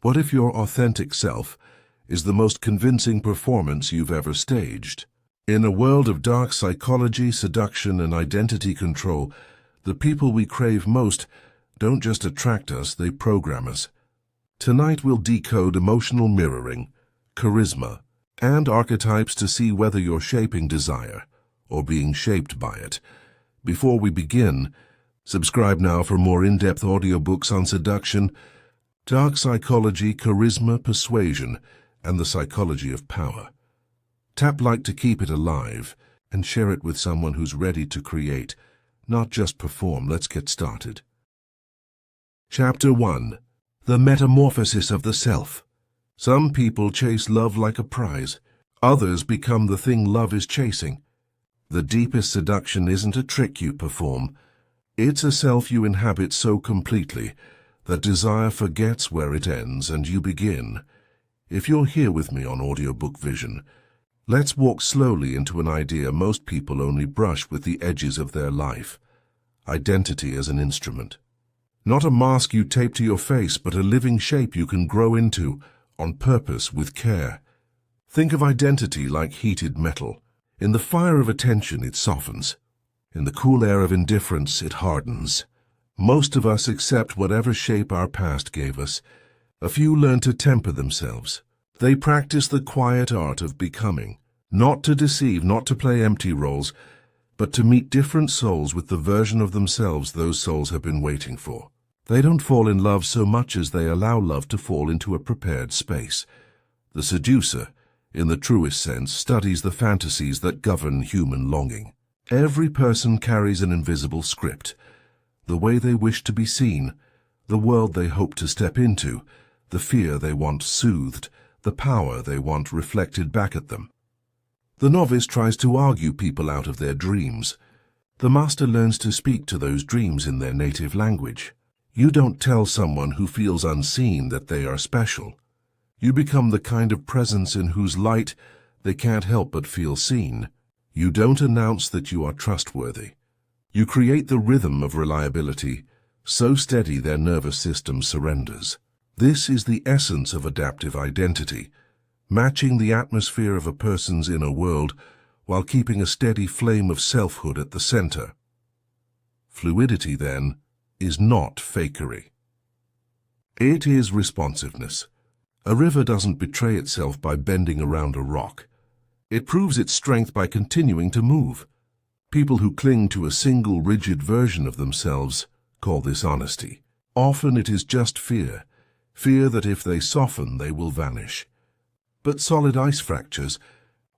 What if your authentic self is the most convincing performance you've ever staged? In a world of dark psychology, seduction, and identity control, the people we crave most don't just attract us, they program us. Tonight we'll decode emotional mirroring, charisma, and archetypes to see whether you're shaping desire or being shaped by it. Before we begin, subscribe now for more in-depth audiobooks on seduction, dark psychology, charisma, persuasion, and the psychology of power. Tap like to keep it alive and share it with someone who's ready to create, not just perform. Let's get started. Chapter 1. The Metamorphosis of the Self. Some people chase love like a prize. Others become the thing love is chasing. The deepest seduction isn't a trick you perform. It's a self you inhabit so completely that desire forgets where it ends and you begin. If you're here with me on Audiobook Vision, let's walk slowly into an idea most people only brush with the edges of their life. Identity as an instrument. Not a mask you tape to your face, but a living shape you can grow into, on purpose, with care. Think of identity like heated metal. In the fire of attention, it softens. In the cool air of indifference, it hardens. Most of us accept whatever shape our past gave us. A few learn to temper themselves. They practice the quiet art of becoming, not to deceive, not to play empty roles, but to meet different souls with the version of themselves those souls have been waiting for. They don't fall in love so much as they allow love to fall into a prepared space. The seducer, in the truest sense, studies the fantasies that govern human longing. Every person carries an invisible script. The way they wish to be seen, the world they hope to step into, the fear they want soothed, the power they want reflected back at them. The novice tries to argue people out of their dreams. The master learns to speak to those dreams in their native language. You don't tell someone who feels unseen that they are special. You become the kind of presence in whose light they can't help but feel seen. You don't announce that you are trustworthy. You create the rhythm of reliability, so steady their nervous system surrenders. This is the essence of adaptive identity, matching the atmosphere of a person's inner world while keeping a steady flame of selfhood at the center. Fluidity, then, is not fakery. It is responsiveness. A river doesn't betray itself by bending around a rock. It proves its strength by continuing to move. People who cling to a single rigid version of themselves call this honesty. Often it is just fear. Fear that if they soften, they will vanish. But solid ice fractures,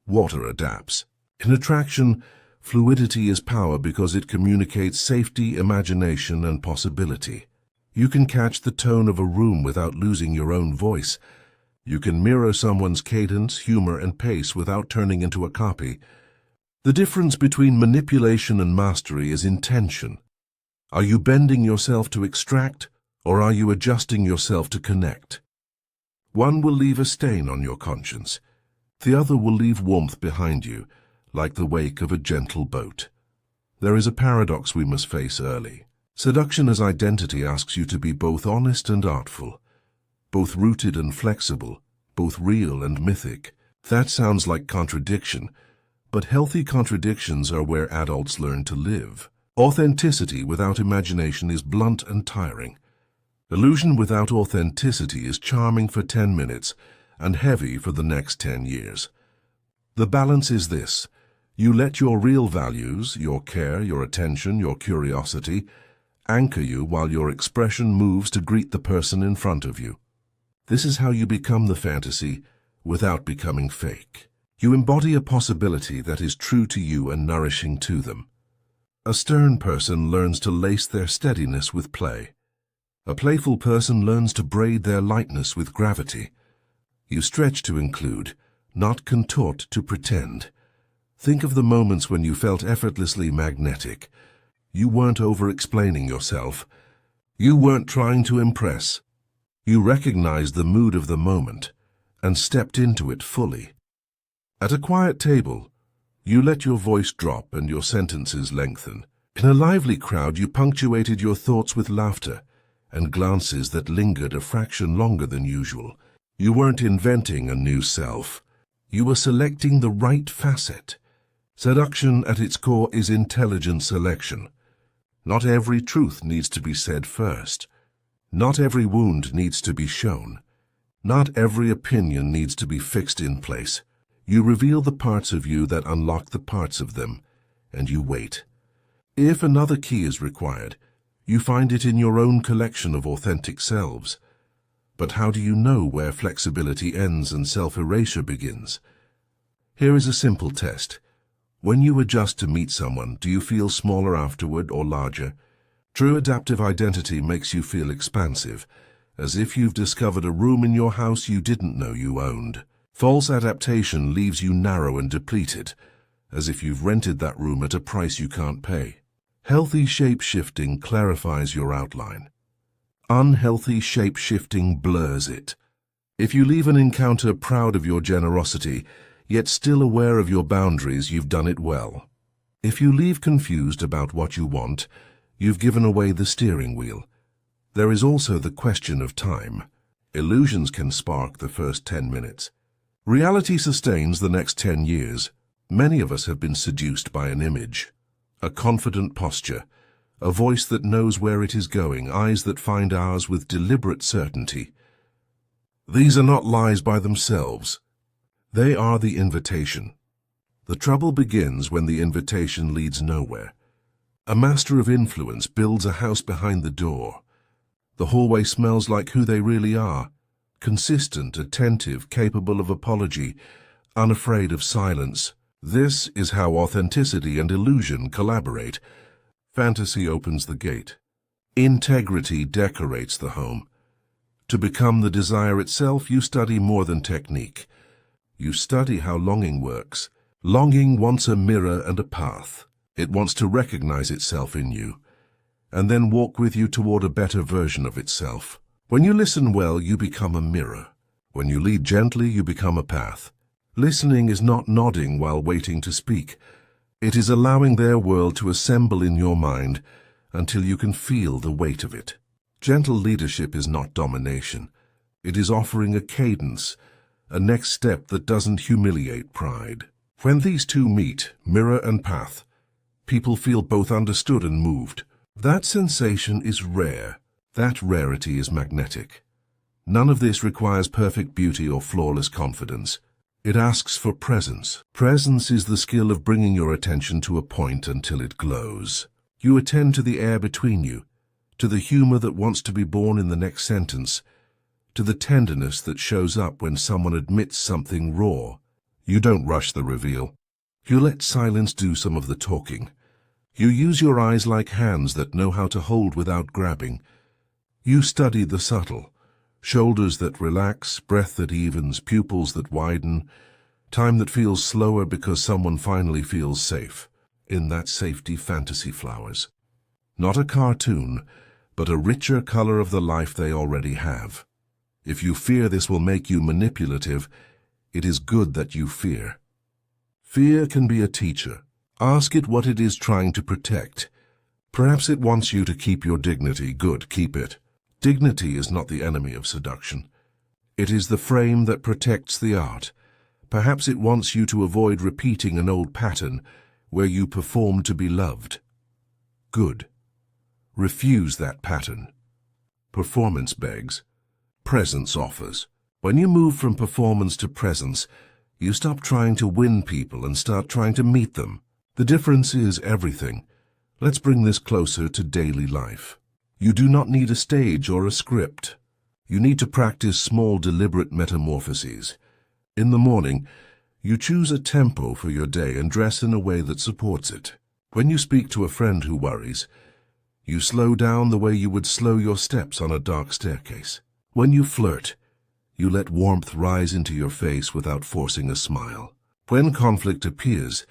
water adapts. In attraction, fluidity is power because it communicates safety, imagination, and possibility. You can catch the tone of a room without losing your own voice. You can mirror someone's cadence, humor, and pace without turning into a copy. The difference between manipulation and mastery is intention. Are you bending yourself to extract, or are you adjusting yourself to connect? One will leave a stain on your conscience. The other will leave warmth behind you, like the wake of a gentle boat. There is a paradox we must face early. Seduction as identity asks you to be both honest and artful, both rooted and flexible, both real and mythic. That sounds like contradiction, but healthy contradictions are where adults learn to live. Authenticity without imagination is blunt and tiring. Illusion without authenticity is charming for 10 minutes and heavy for the next 10 years. The balance is this. You let your real values, your care, your attention, your curiosity, anchor you while your expression moves to greet the person in front of you. This is how you become the fantasy without becoming fake. You embody a possibility that is true to you and nourishing to them. A stern person learns to lace their steadiness with play. A playful person learns to braid their lightness with gravity. You stretch to include, not contort to pretend. Think of the moments when you felt effortlessly magnetic. You weren't over-explaining yourself. You weren't trying to impress. You recognized the mood of the moment and stepped into it fully. At a quiet table, you let your voice drop and your sentences lengthen. In a lively crowd, you punctuated your thoughts with laughter and glances that lingered a fraction longer than usual. You weren't inventing a new self. You were selecting the right facet. Seduction at its core is intelligent selection. Not every truth needs to be said first. Not every wound needs to be shown. Not every opinion needs to be fixed in place. You reveal the parts of you that unlock the parts of them, and you wait. If another key is required, you find it in your own collection of authentic selves. But how do you know where flexibility ends and self-erasure begins? Here is a simple test. When you adjust to meet someone, do you feel smaller afterward or larger? True adaptive identity makes you feel expansive, as if you've discovered a room in your house you didn't know you owned. False adaptation leaves you narrow and depleted, as if you've rented that room at a price you can't pay. Healthy shape-shifting clarifies your outline. Unhealthy shape-shifting blurs it. If you leave an encounter proud of your generosity, yet still aware of your boundaries, you've done it well. If you leave confused about what you want, you've given away the steering wheel. There is also the question of time. Illusions can spark the first 10 minutes. Reality sustains the next 10 years. Many of us have been seduced by an image, a confident posture, a voice that knows where it is going, eyes that find ours with deliberate certainty. These are not lies by themselves. They are the invitation. The trouble begins when the invitation leads nowhere. A master of influence builds a house behind the door. The hallway smells like who they really are. Consistent, attentive, capable of apology, unafraid of silence. This is how authenticity and illusion collaborate. Fantasy opens the gate. Integrity decorates the home. To become the desire itself, you study more than technique. You study how longing works. Longing wants a mirror and a path. It wants to recognize itself in you, and then walk with you toward a better version of itself. When you listen well, you become a mirror. When you lead gently, you become a path. Listening is not nodding while waiting to speak. It is allowing their world to assemble in your mind until you can feel the weight of it. Gentle leadership is not domination. It is offering a cadence, a next step that doesn't humiliate pride. When these two meet, mirror and path, people feel both understood and moved. That sensation is rare. That rarity is magnetic. None of this requires perfect beauty or flawless confidence. It asks for presence. Presence is the skill of bringing your attention to a point until it glows. You attend to the air between you, to the humor that wants to be born in the next sentence, to the tenderness that shows up when someone admits something raw. You don't rush the reveal. You let silence do some of the talking. You use your eyes like hands that know how to hold without grabbing. You study the subtle. Shoulders that relax, breath that evens, pupils that widen, time that feels slower because someone finally feels safe. In that safety, fantasy flowers. Not a cartoon, but a richer color of the life they already have. If you fear this will make you manipulative, it is good that you fear. Fear can be a teacher. Ask it what it is trying to protect. Perhaps it wants you to keep your dignity. Good, keep it. Dignity is not the enemy of seduction. It is the frame that protects the art. Perhaps it wants you to avoid repeating an old pattern where you perform to be loved. Good. Refuse that pattern. Performance begs. Presence offers. When you move from performance to presence, you stop trying to win people and start trying to meet them. The difference is everything. Let's bring this closer to daily life. You do not need a stage or a script. You need to practice small, deliberate metamorphoses. In the morning, you choose a tempo for your day and dress in a way that supports it. When you speak to a friend who worries, you slow down the way you would slow your steps on a dark staircase. When you flirt, you let warmth rise into your face without forcing a smile. When conflict appears,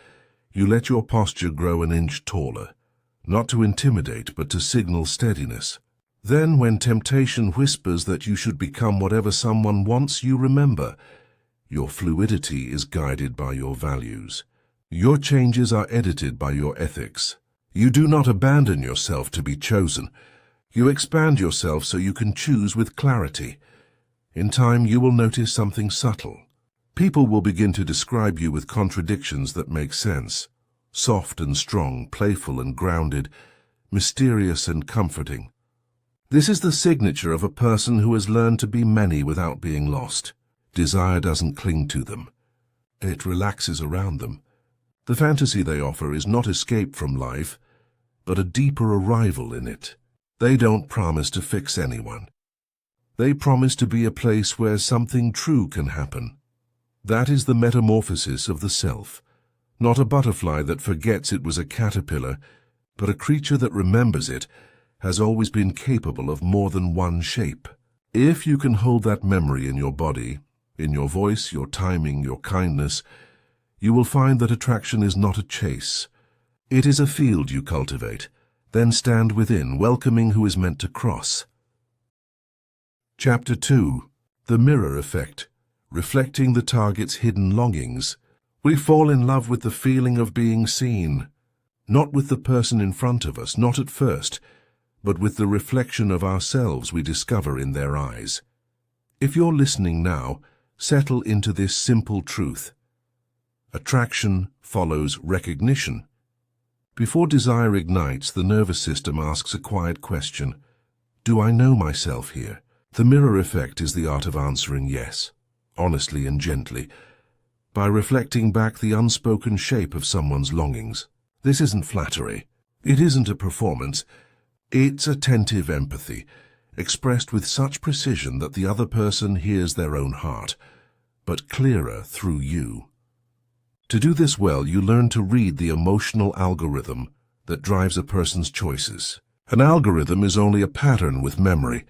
you let your posture grow an inch taller. Not to intimidate, but to signal steadiness. Then, when temptation whispers that you should become whatever someone wants, you remember, your fluidity is guided by your values. Your changes are edited by your ethics. You do not abandon yourself to be chosen. You expand yourself so you can choose with clarity. In time, you will notice something subtle. People will begin to describe you with contradictions that make sense. Soft and strong, playful and grounded, mysterious and comforting. This is the signature of a person who has learned to be many without being lost. Desire doesn't cling to them. It relaxes around them. The fantasy they offer is not escape from life, but a deeper arrival in it. They don't promise to fix anyone. They promise to be a place where something true can happen. That is the metamorphosis of the self. Not a butterfly that forgets it was a caterpillar, but a creature that remembers it has always been capable of more than one shape. If you can hold that memory in your body, in your voice, your timing, your kindness, you will find that attraction is not a chase. It is a field you cultivate, then stand within, welcoming who is meant to cross. Chapter 2. The Mirror Effect. Reflecting the target's hidden longings. We fall in love with the feeling of being seen, not with the person in front of us, not at first, but with the reflection of ourselves we discover in their eyes. If you're listening now, settle into this simple truth. Attraction follows recognition. Before desire ignites, the nervous system asks a quiet question. Do I know myself here? The mirror effect is the art of answering yes, honestly and gently, by reflecting back the unspoken shape of someone's longings. This isn't flattery. It isn't a performance. It's attentive empathy, expressed with such precision that the other person hears their own heart, but clearer through you. To do this well, you learn to read the emotional algorithm that drives a person's choices. An algorithm is only a pattern with memory.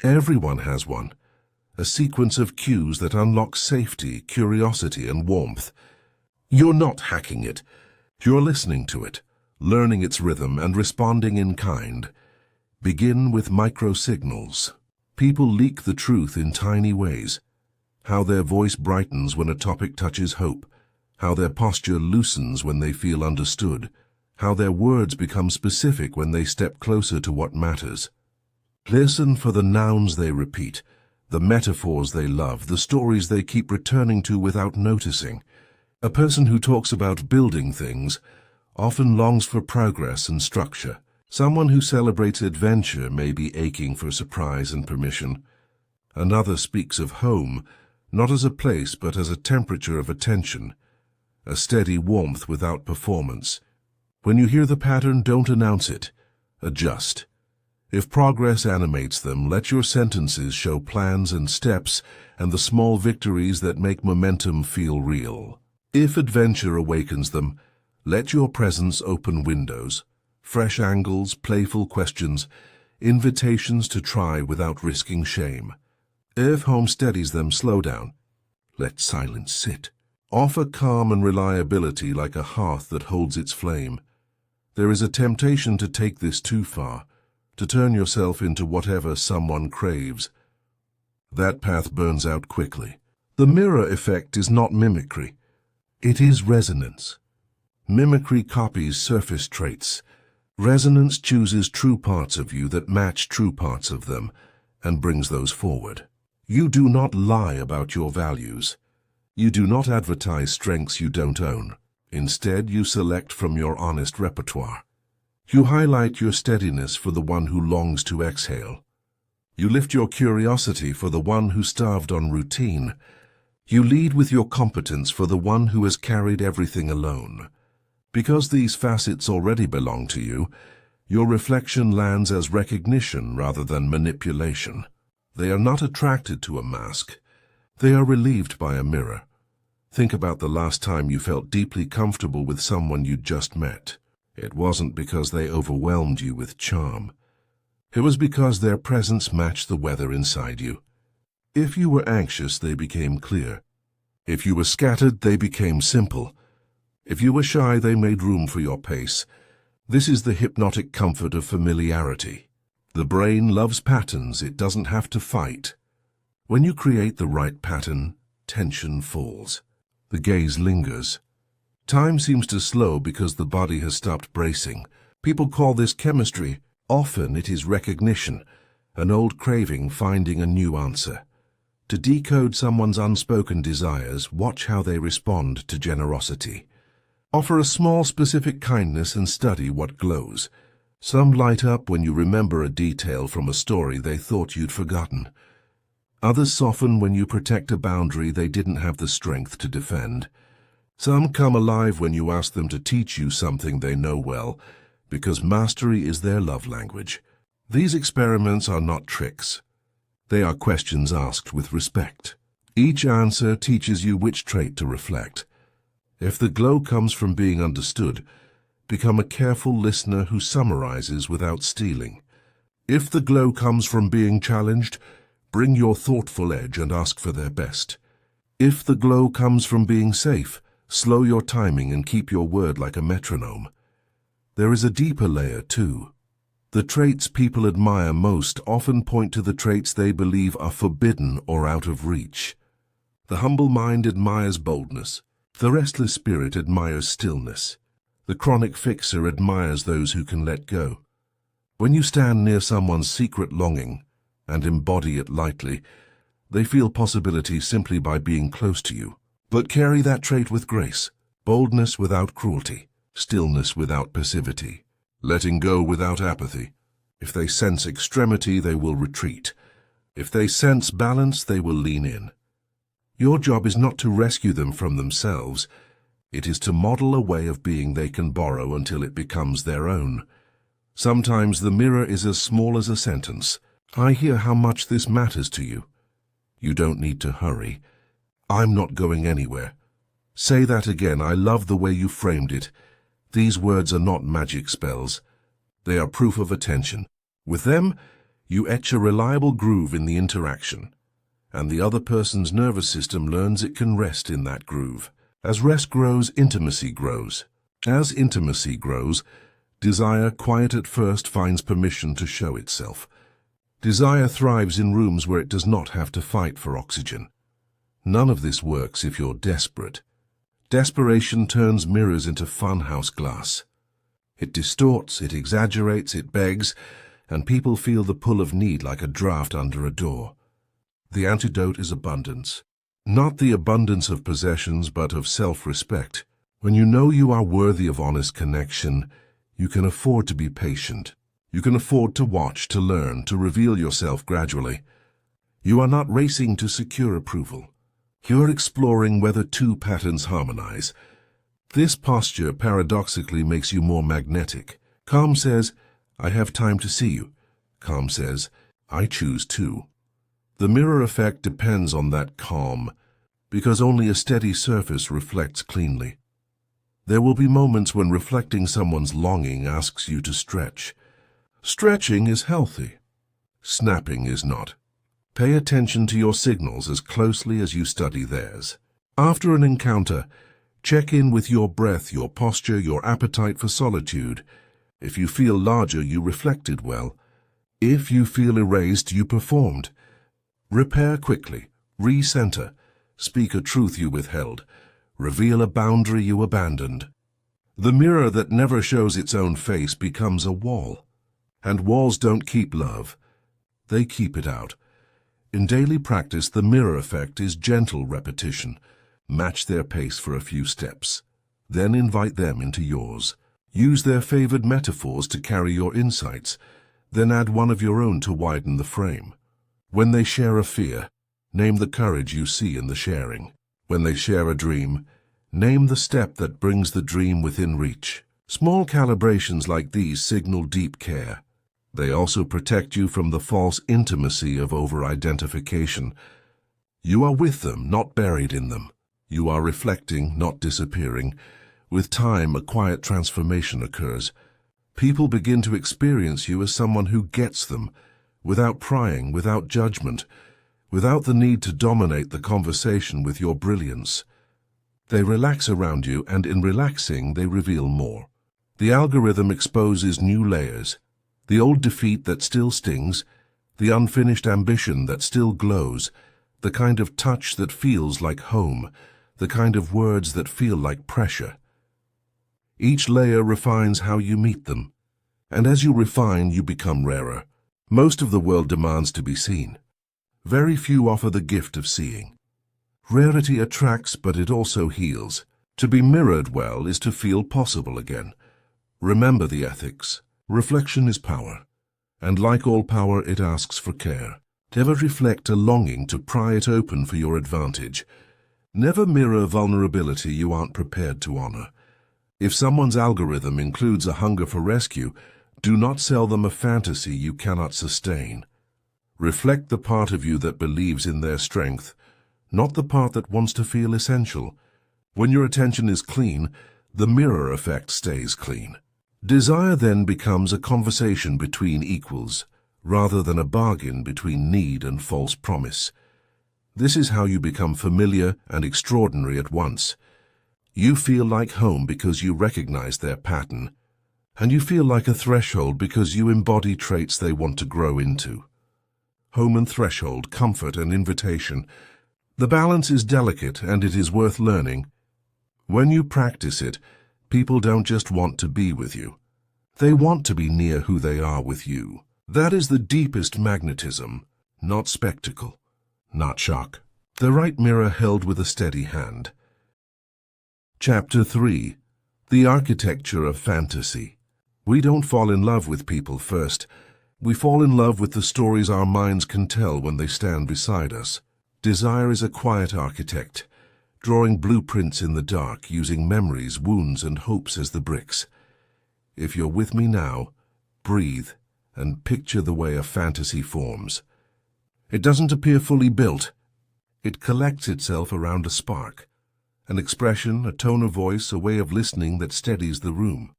Everyone has one. A sequence of cues that unlock safety, curiosity, and warmth. You're not hacking it. You're listening to it, learning its rhythm and responding in kind. Begin with micro-signals. People leak the truth in tiny ways. How their voice brightens when a topic touches hope. How their posture loosens when they feel understood. How their words become specific when they step closer to what matters. Listen for the nouns they repeat, the metaphors they love, the stories they keep returning to without noticing. A person who talks about building things often longs for progress and structure. Someone who celebrates adventure may be aching for surprise and permission. Another speaks of home, not as a place but as a temperature of attention, a steady warmth without performance. When you hear the pattern, don't announce it. Adjust. If progress animates them, let your sentences show plans and steps and the small victories that make momentum feel real. If adventure awakens them, let your presence open windows, fresh angles, playful questions, invitations to try without risking shame. If home steadies them, slow down. Let silence sit. Offer calm and reliability like a hearth that holds its flame. There is a temptation to take this too far, to turn yourself into whatever someone craves. That path burns out quickly. The mirror effect is not mimicry. It is resonance. Mimicry copies surface traits. Resonance chooses true parts of you that match true parts of them and brings those forward. You do not lie about your values. You do not advertise strengths you don't own. Instead, you select from your honest repertoire. You highlight your steadiness for the one who longs to exhale. You lift your curiosity for the one who starved on routine. You lead with your competence for the one who has carried everything alone. Because these facets already belong to you, your reflection lands as recognition rather than manipulation. They are not attracted to a mask. They are relieved by a mirror. Think about the last time you felt deeply comfortable with someone you'd just met. It wasn't because they overwhelmed you with charm. It was because their presence matched the weather inside you. If you were anxious, they became clear. If you were scattered, they became simple. If you were shy, they made room for your pace. This is the hypnotic comfort of familiarity. The brain loves patterns it doesn't have to fight. When you create the right pattern, tension falls. The gaze lingers. Time seems to slow because the body has stopped bracing. People call this chemistry. Often it is recognition, an old craving finding a new answer. To decode someone's unspoken desires, watch how they respond to generosity. Offer a small specific kindness and study what glows. Some light up when you remember a detail from a story they thought you'd forgotten. Others soften when you protect a boundary they didn't have the strength to defend. Some come alive when you ask them to teach you something they know well, because mastery is their love language. These experiments are not tricks. They are questions asked with respect. Each answer teaches you which trait to reflect. If the glow comes from being understood, become a careful listener who summarizes without stealing. If the glow comes from being challenged, bring your thoughtful edge and ask for their best. If the glow comes from being safe, slow your timing and keep your word like a metronome. There is a deeper layer too. The traits people admire most often point to the traits they believe are forbidden or out of reach. The humble mind admires boldness. The restless spirit admires stillness. The chronic fixer admires those who can let go. When you stand near someone's secret longing and embody it lightly, they feel possibility simply by being close to you. But carry that trait with grace, boldness without cruelty, stillness without passivity. Letting go without apathy. If they sense extremity, they will retreat. If they sense balance, they will lean in. Your job is not to rescue them from themselves. It is to model a way of being they can borrow until it becomes their own. Sometimes the mirror is as small as a sentence. I hear how much this matters to you. You don't need to hurry. I'm not going anywhere. Say that again. I love the way you framed it. These words are not magic spells. They are proof of attention. With them, you etch a reliable groove in the interaction, and the other person's nervous system learns it can rest in that groove. As rest grows, intimacy grows. As intimacy grows, desire, quiet at first, finds permission to show itself. Desire thrives in rooms where it does not have to fight for oxygen. None of this works if you're desperate. Desperation turns mirrors into funhouse glass. It distorts, it exaggerates, it begs, and people feel the pull of need like a draft under a door. The antidote is abundance. Not the abundance of possessions, but of self-respect. When you know you are worthy of honest connection, you can afford to be patient. You can afford to watch, to learn, to reveal yourself gradually. You are not racing to secure approval. You're exploring whether two patterns harmonize. This posture paradoxically makes you more magnetic. Calm says, I have time to see you. Calm says, I choose to. The mirror effect depends on that calm, because only a steady surface reflects cleanly. There will be moments when reflecting someone's longing asks you to stretch. Stretching is healthy. Snapping is not. Pay attention to your signals as closely as you study theirs. After an encounter, check in with your breath, your posture, your appetite for solitude. If you feel larger, you reflected well. If you feel erased, you performed. Repair quickly, recenter, speak a truth you withheld, reveal a boundary you abandoned. The mirror that never shows its own face becomes a wall. And walls don't keep love. They keep it out. In daily practice, the mirror effect is gentle repetition. Match their pace for a few steps. Then invite them into yours. Use their favored metaphors to carry your insights. Then add one of your own to widen the frame. When they share a fear, name the courage you see in the sharing. When they share a dream, name the step that brings the dream within reach. Small calibrations like these signal deep care. They also protect you from the false intimacy of over-identification. You are with them, not buried in them. You are reflecting, not disappearing. With time, a quiet transformation occurs. People begin to experience you as someone who gets them, without prying, without judgment, without the need to dominate the conversation with your brilliance. They relax around you, and in relaxing, they reveal more. The algorithm exposes new layers. The old defeat that still stings, the unfinished ambition that still glows, the kind of touch that feels like home, the kind of words that feel like pressure. Each layer refines how you meet them. And as you refine, you become rarer. Most of the world demands to be seen. Very few offer the gift of seeing. Rarity attracts, but it also heals. To be mirrored well is to feel possible again. Remember the ethics. Reflection is power, and like all power, it asks for care. Never reflect a longing to pry it open for your advantage. Never mirror vulnerability you aren't prepared to honor. If someone's algorithm includes a hunger for rescue, do not sell them a fantasy you cannot sustain. Reflect the part of you that believes in their strength, not the part that wants to feel essential. When your attention is clean, the mirror effect stays clean. Desire then becomes a conversation between equals, rather than a bargain between need and false promise. This is how you become familiar and extraordinary at once. You feel like home because you recognize their pattern, and you feel like a threshold because you embody traits they want to grow into. Home and threshold, comfort and invitation. The balance is delicate and it is worth learning. When you practice it, people don't just want to be with you. They want to be near who they are with you. That is the deepest magnetism, not spectacle, not shock. The right mirror held with a steady hand. Chapter 3. The Architecture of Fantasy. We don't fall in love with people first. We fall in love with the stories our minds can tell when they stand beside us. Desire is a quiet architect, drawing blueprints in the dark, using memories, wounds, and hopes as the bricks. If you're with me now, breathe and picture the way a fantasy forms. It doesn't appear fully built. It collects itself around a spark, an expression, a tone of voice, a way of listening that steadies the room.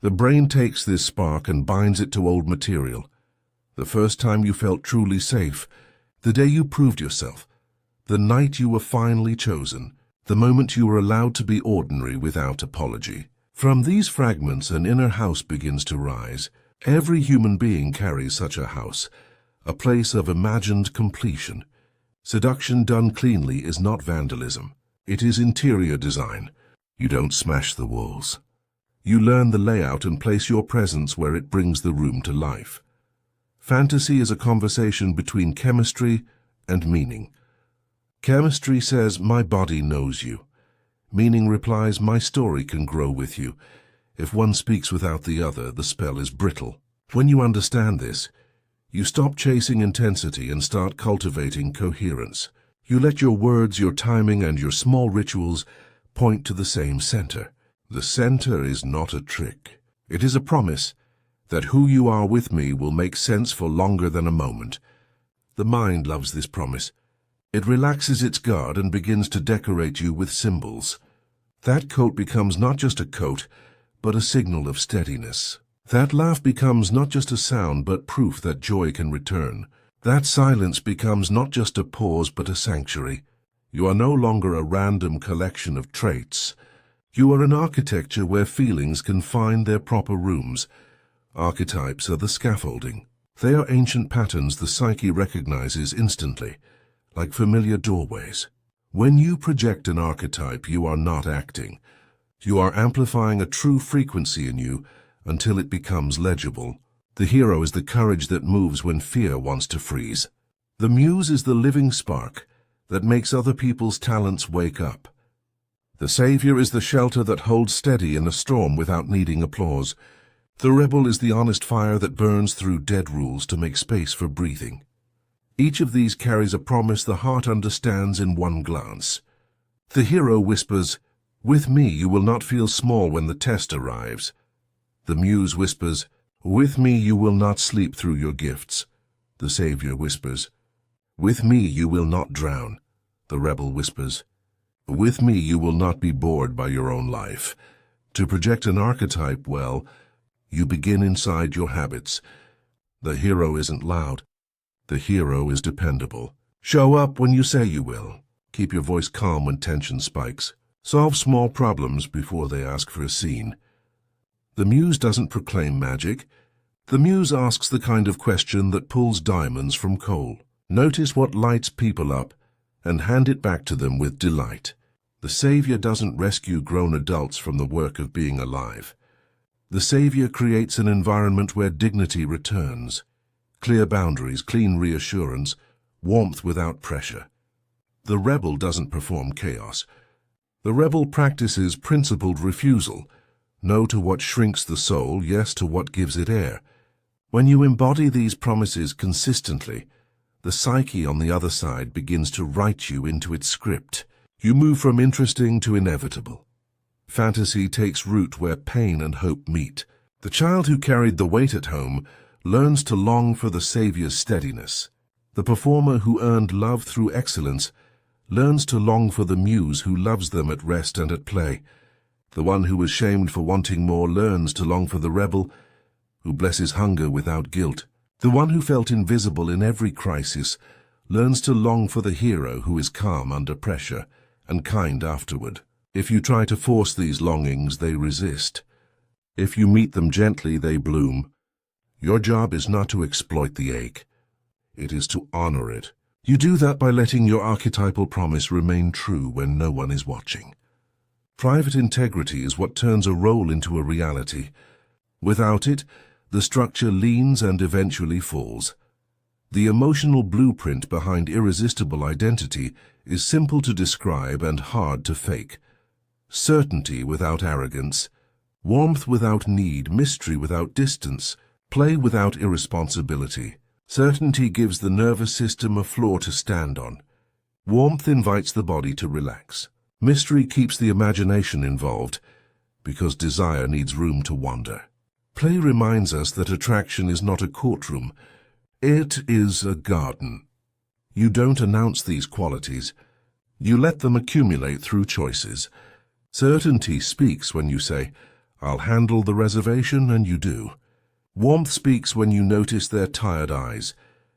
The brain takes this spark and binds it to old material. The first time you felt truly safe, the day you proved yourself, the night you were finally chosen, the moment you were allowed to be ordinary without apology. From these fragments, an inner house begins to rise. Every human being carries such a house, a place of imagined completion. Seduction done cleanly is not vandalism. It is interior design. You don't smash the walls. You learn the layout and place your presence where it brings the room to life. Fantasy is a conversation between chemistry and meaning. Chemistry says, my body knows you. Meaning replies, my story can grow with you. If one speaks without the other, the spell is brittle. When you understand this, you stop chasing intensity and start cultivating coherence. You let your words, your timing, and your small rituals point to the same center. The center is not a trick. It is a promise that who you are with me will make sense for longer than a moment. The mind loves this promise. It relaxes its guard and begins to decorate you with symbols. That coat becomes not just a coat, but a signal of steadiness. That laugh becomes not just a sound, but proof that joy can return. That silence becomes not just a pause, but a sanctuary. You are no longer a random collection of traits. You are an architecture where feelings can find their proper rooms. Archetypes are the scaffolding. They are ancient patterns the psyche recognizes instantly, like familiar doorways. When you project an archetype, you are not acting. You are amplifying a true frequency in you until it becomes legible. The hero is the courage that moves when fear wants to freeze. The muse is the living spark that makes other people's talents wake up. The savior is the shelter that holds steady in a storm without needing applause. The rebel is the honest fire that burns through dead rules to make space for breathing. Each of these carries a promise the heart understands in one glance. The hero whispers, with me you will not feel small when the test arrives. The muse whispers, with me you will not sleep through your gifts. The savior whispers, with me you will not drown. The rebel whispers, with me you will not be bored by your own life. To project an archetype well, you begin inside your habits. The hero isn't loud. The hero is dependable. Show up when you say you will. Keep your voice calm when tension spikes. Solve small problems before they ask for a scene. The muse doesn't proclaim magic. The muse asks the kind of question that pulls diamonds from coal. Notice what lights people up and hand it back to them with delight. The savior doesn't rescue grown adults from the work of being alive. The savior creates an environment where dignity returns. Clear boundaries, clean reassurance, warmth without pressure. The rebel doesn't perform chaos. The rebel practices principled refusal. No to what shrinks the soul, yes to what gives it air. When you embody these promises consistently, the psyche on the other side begins to write you into its script. You move from interesting to inevitable. Fantasy takes root where pain and hope meet. The child who carried the weight at home learns to long for the savior's steadiness. The performer who earned love through excellence learns to long for the muse who loves them at rest and at play. The one who was shamed for wanting more learns to long for the rebel who blesses hunger without guilt. The one who felt invisible in every crisis learns to long for the hero who is calm under pressure and kind afterward. If you try to force these longings, they resist. If you meet them gently, they bloom. Your job is not to exploit the ache. It is to honor it. You do that by letting your archetypal promise remain true when no one is watching. Private integrity is what turns a role into a reality. Without it, the structure leans and eventually falls. The emotional blueprint behind irresistible identity is simple to describe and hard to fake. Certainty without arrogance, warmth without need, mystery without distance, play without irresponsibility. Certainty gives the nervous system a floor to stand on. Warmth invites the body to relax. Mystery keeps the imagination involved, because desire needs room to wander. Play reminds us that attraction is not a courtroom. It is a garden. You don't announce these qualities. You let them accumulate through choices. Certainty speaks when you say, "I'll handle the reservation," and you do. Warmth speaks when you notice their tired eyes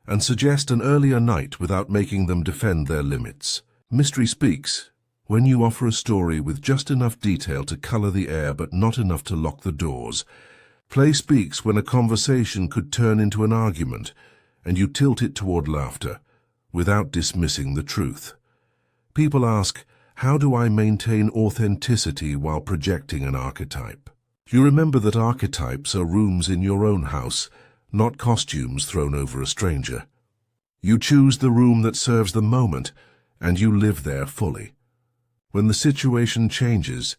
and suggest an earlier night without making them defend their limits. Mystery speaks when you offer a story with just enough detail to color the air but not enough to lock the doors. Play speaks when a conversation could turn into an argument and you tilt it toward laughter without dismissing the truth. People ask, how do I maintain authenticity while projecting an archetype? You remember that archetypes are rooms in your own house, not costumes thrown over a stranger. You choose the room that serves the moment, and you live there fully. When the situation changes,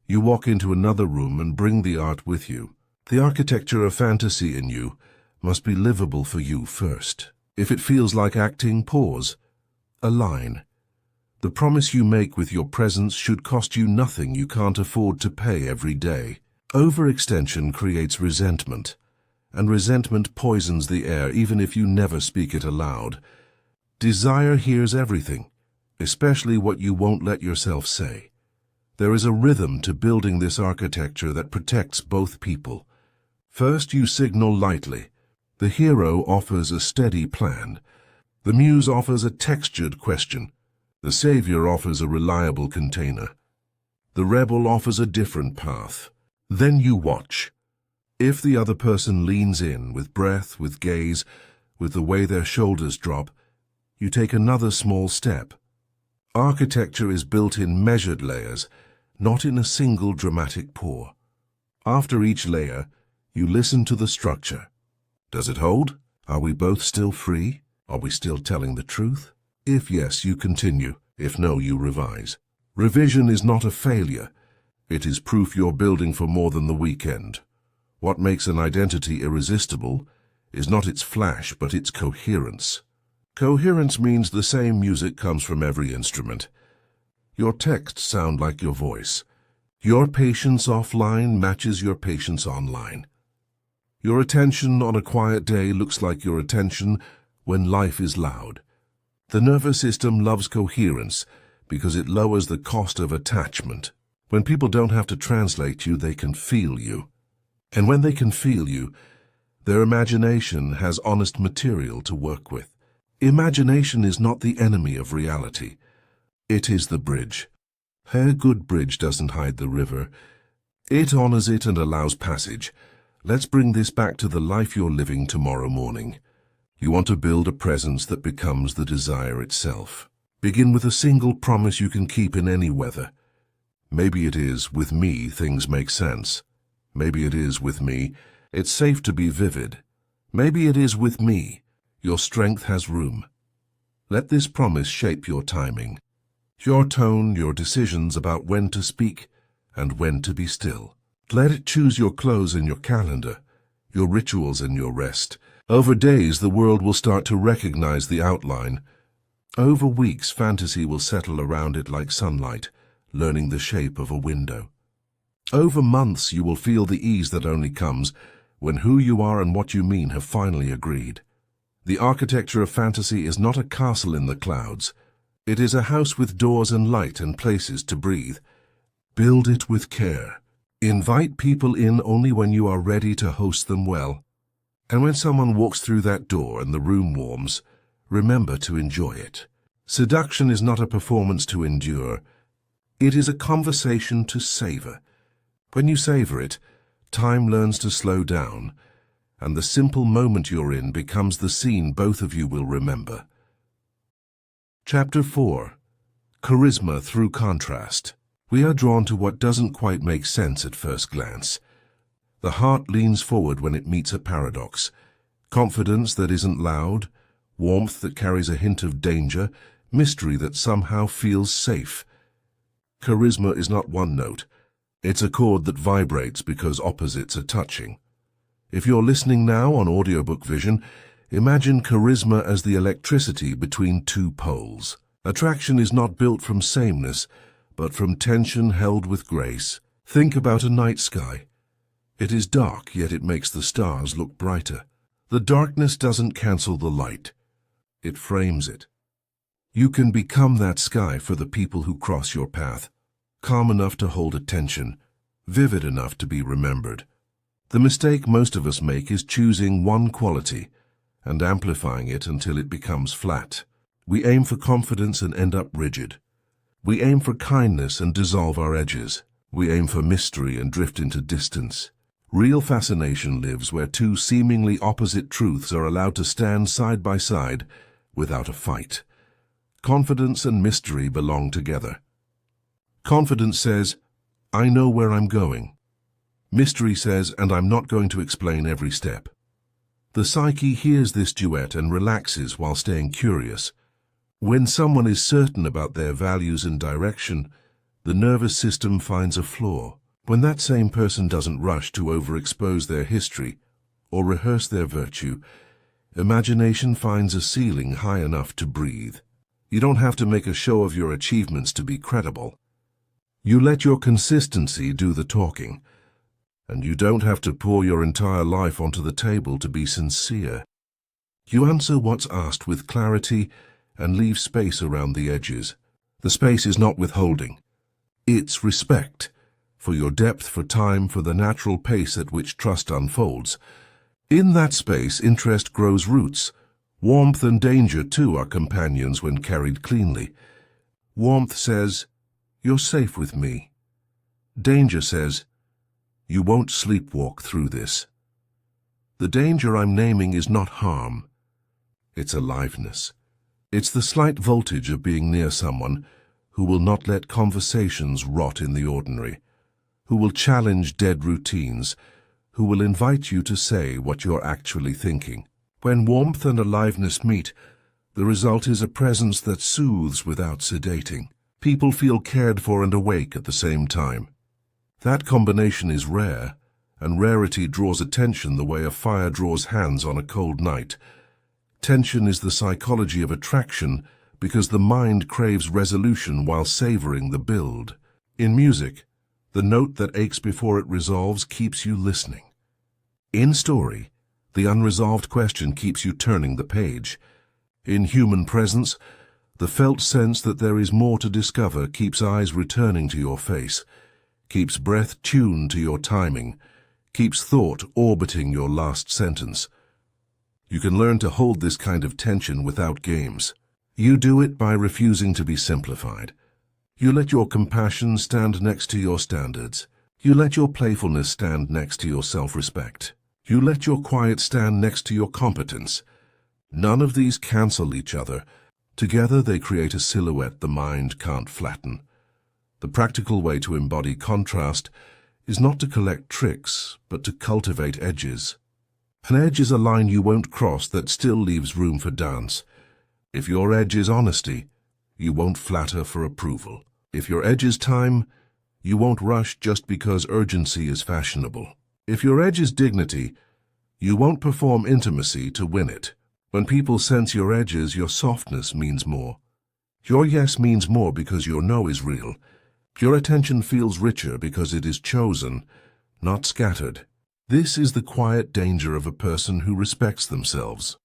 you walk into another room and bring the art with you. The architecture of fantasy in you must be livable for you first. If it feels like acting, pause. Align. The promise you make with your presence should cost you nothing you can't afford to pay every day. Overextension creates resentment, and resentment poisons the air even if you never speak it aloud. Desire hears everything, especially what you won't let yourself say. There is a rhythm to building this architecture that protects both people. First, you signal lightly. The hero offers a steady plan. The muse offers a textured question. The savior offers a reliable container. The rebel offers a different path. Then you watch. If the other person leans in with breath, with gaze, with the way their shoulders drop, you take another small step. Architecture is built in measured layers, not in a single dramatic pour. After each layer, you listen to the structure. Does it hold? Are we both still free? Are we still telling the truth? If yes, you continue. If no, you revise. Revision is not a failure. It is proof you're building for more than the weekend. What makes an identity irresistible is not its flash, but its coherence. Coherence means the same music comes from every instrument. Your texts sound like your voice. Your patience offline matches your patience online. Your attention on a quiet day looks like your attention when life is loud. The nervous system loves coherence because it lowers the cost of attachment. When people don't have to translate you, they can feel you. And when they can feel you, their imagination has honest material to work with. Imagination is not the enemy of reality. It is the bridge. A good bridge doesn't hide the river. It honors it and allows passage. Let's bring this back to the life you're living tomorrow morning. You want to build a presence that becomes the desire itself. Begin with a single promise you can keep in any weather. Maybe it is, with me, things make sense. Maybe it is with me. It's safe to be vivid. Maybe it is with me. Your strength has room. Let this promise shape your timing, your tone, your decisions about when to speak and when to be still. Let it choose your clothes and your calendar, your rituals and your rest. Over days, the world will start to recognize the outline. Over weeks, fantasy will settle around it like sunlight, learning the shape of a window. Over months, you will feel the ease that only comes when who you are and what you mean have finally agreed. The architecture of fantasy is not a castle in the clouds. It is a house with doors and light and places to breathe. Build it with care. Invite people in only when you are ready to host them well. And when someone walks through that door and the room warms, remember to enjoy it. Seduction is not a performance to endure. It is a conversation to savor. When you savor it, time learns to slow down, and the simple moment you're in becomes the scene both of you will remember. Chapter 4. Charisma through contrast. We are drawn to what doesn't quite make sense at first glance. The heart leans forward when it meets a paradox. Confidence that isn't loud, warmth that carries a hint of danger, mystery that somehow feels safe. Charisma is not one note. It's a chord that vibrates because opposites are touching. If you're listening now on Audiobook Vision, imagine charisma as the electricity between two poles. Attraction is not built from sameness, but from tension held with grace. Think about a night sky. It is dark, yet it makes the stars look brighter. The darkness doesn't cancel the light. It frames it. You can become that sky for the people who cross your path. Calm enough to hold attention, vivid enough to be remembered. The mistake most of us make is choosing one quality and amplifying it until it becomes flat. We aim for confidence and end up rigid. We aim for kindness and dissolve our edges. We aim for mystery and drift into distance. Real fascination lives where two seemingly opposite truths are allowed to stand side by side without a fight. Confidence and mystery belong together. Confidence says, I know where I'm going. Mystery says, and I'm not going to explain every step. The psyche hears this duet and relaxes while staying curious. When someone is certain about their values and direction, the nervous system finds a flaw. When that same person doesn't rush to overexpose their history or rehearse their virtue, imagination finds a ceiling high enough to breathe. You don't have to make a show of your achievements to be credible. You let your consistency do the talking, and you don't have to pour your entire life onto the table to be sincere. You answer what's asked with clarity and leave space around the edges. The space is not withholding. It's respect. For your depth, for time, for the natural pace at which trust unfolds. In that space, interest grows roots. Warmth and danger, too, are companions when carried cleanly. Warmth says, you're safe with me. Danger says, you won't sleepwalk through this. The danger I'm naming is not harm. It's aliveness. It's the slight voltage of being near someone who will not let conversations rot in the ordinary, who will challenge dead routines, who will invite you to say what you're actually thinking. When warmth and aliveness meet, the result is a presence that soothes without sedating. People feel cared for and awake at the same time. That combination is rare, and rarity draws attention the way a fire draws hands on a cold night. Tension is the psychology of attraction because the mind craves resolution while savoring the build. In music, the note that aches before it resolves keeps you listening. In story, the unresolved question keeps you turning the page. In human presence, the felt sense that there is more to discover keeps eyes returning to your face, keeps breath tuned to your timing, keeps thought orbiting your last sentence. You can learn to hold this kind of tension without games. You do it by refusing to be simplified. You let your compassion stand next to your standards. You let your playfulness stand next to your self-respect. You let your quiet stand next to your competence. None of these cancel each other. Together they create a silhouette the mind can't flatten. The practical way to embody contrast is not to collect tricks, but to cultivate edges. An edge is a line you won't cross that still leaves room for dance. If your edge is honesty, you won't flatter for approval. If your edge is time, you won't rush just because urgency is fashionable. If your edge is dignity, you won't perform intimacy to win it. When people sense your edges, your softness means more. Your yes means more because your no is real. Your attention feels richer because it is chosen, not scattered. This is the quiet danger of a person who respects themselves.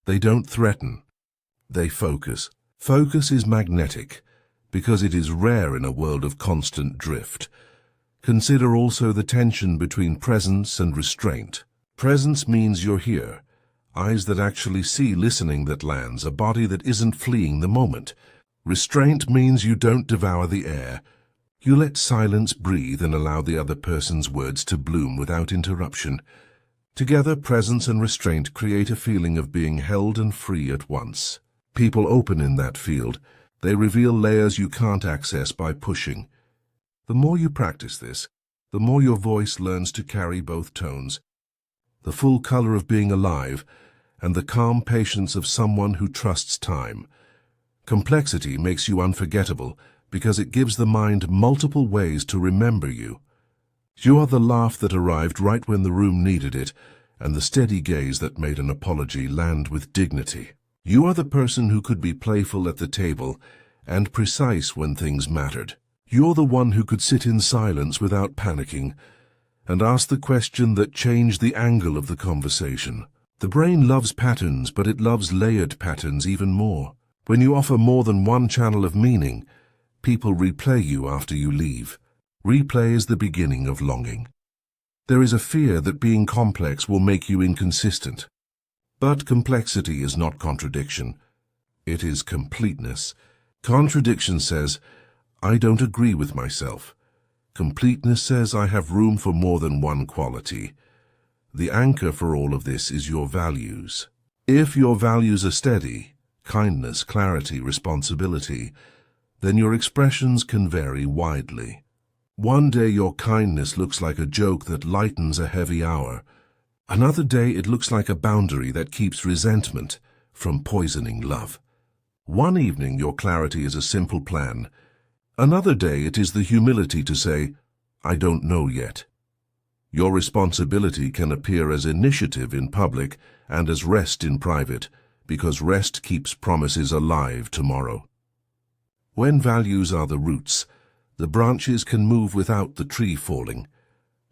They don't threaten. They focus. Focus is magnetic because it is rare in a world of constant drift. Consider also the tension between presence and restraint. Presence means you're here. Eyes that actually see, listening that lands, a body that isn't fleeing the moment. Restraint means you don't devour the air. You let silence breathe and allow the other person's words to bloom without interruption. Together, presence and restraint create a feeling of being held and free at once. People open in that field. They reveal layers you can't access by pushing. The more you practice this, the more your voice learns to carry both tones. The full color of being alive and the calm patience of someone who trusts time. Complexity makes you unforgettable because it gives the mind multiple ways to remember you. You are the laugh that arrived right when the room needed it, and the steady gaze that made an apology land with dignity. You are the person who could be playful at the table and precise when things mattered. You're the one who could sit in silence without panicking and ask the question that changed the angle of the conversation. The brain loves patterns, but it loves layered patterns even more. When you offer more than one channel of meaning, people replay you after you leave. Replay is the beginning of longing. There is a fear that being complex will make you inconsistent. But complexity is not contradiction. It is completeness. Contradiction says, I don't agree with myself. Completeness says I have room for more than one quality. The anchor for all of this is your values. If your values are steady, kindness, clarity, responsibility, then your expressions can vary widely. One day your kindness looks like a joke that lightens a heavy hour. Another day it looks like a boundary that keeps resentment from poisoning love. One evening your clarity is a simple plan. Another day it is the humility to say, I don't know yet. Your responsibility can appear as initiative in public and as rest in private, because rest keeps promises alive tomorrow. When values are the roots, the branches can move without the tree falling.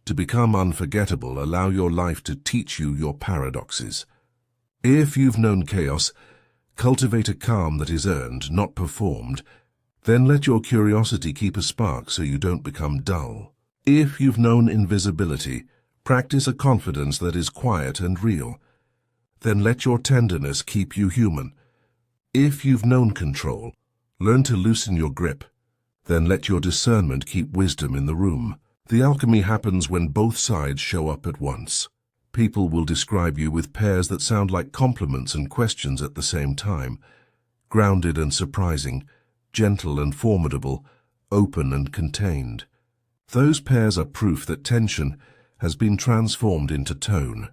To become unforgettable, allow your life to teach you your paradoxes. If you've known chaos, cultivate a calm that is earned, not performed. Then let your curiosity keep a spark so you don't become dull. If you've known invisibility, practice a confidence that is quiet and real. Then let your tenderness keep you human. If you've known control, learn to loosen your grip. Then let your discernment keep wisdom in the room. The alchemy happens when both sides show up at once. People will describe you with pairs that sound like compliments and questions at the same time. Grounded and surprising, gentle and formidable, open and contained. Those pairs are proof that tension has been transformed into tone.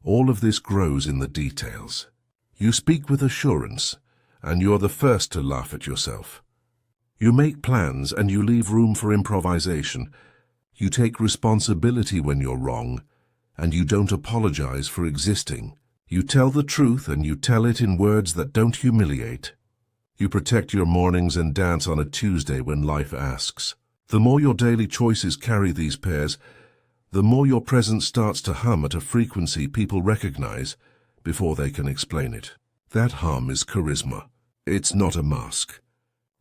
All of this grows in the details. You speak with assurance, and you're the first to laugh at yourself. You make plans and you leave room for improvisation. You take responsibility when you're wrong, and you don't apologize for existing. You tell the truth and you tell it in words that don't humiliate. You protect your mornings and dance on a Tuesday when life asks. The more your daily choices carry these pairs, the more your presence starts to hum at a frequency people recognize before they can explain it. That hum is charisma. It's not a mask.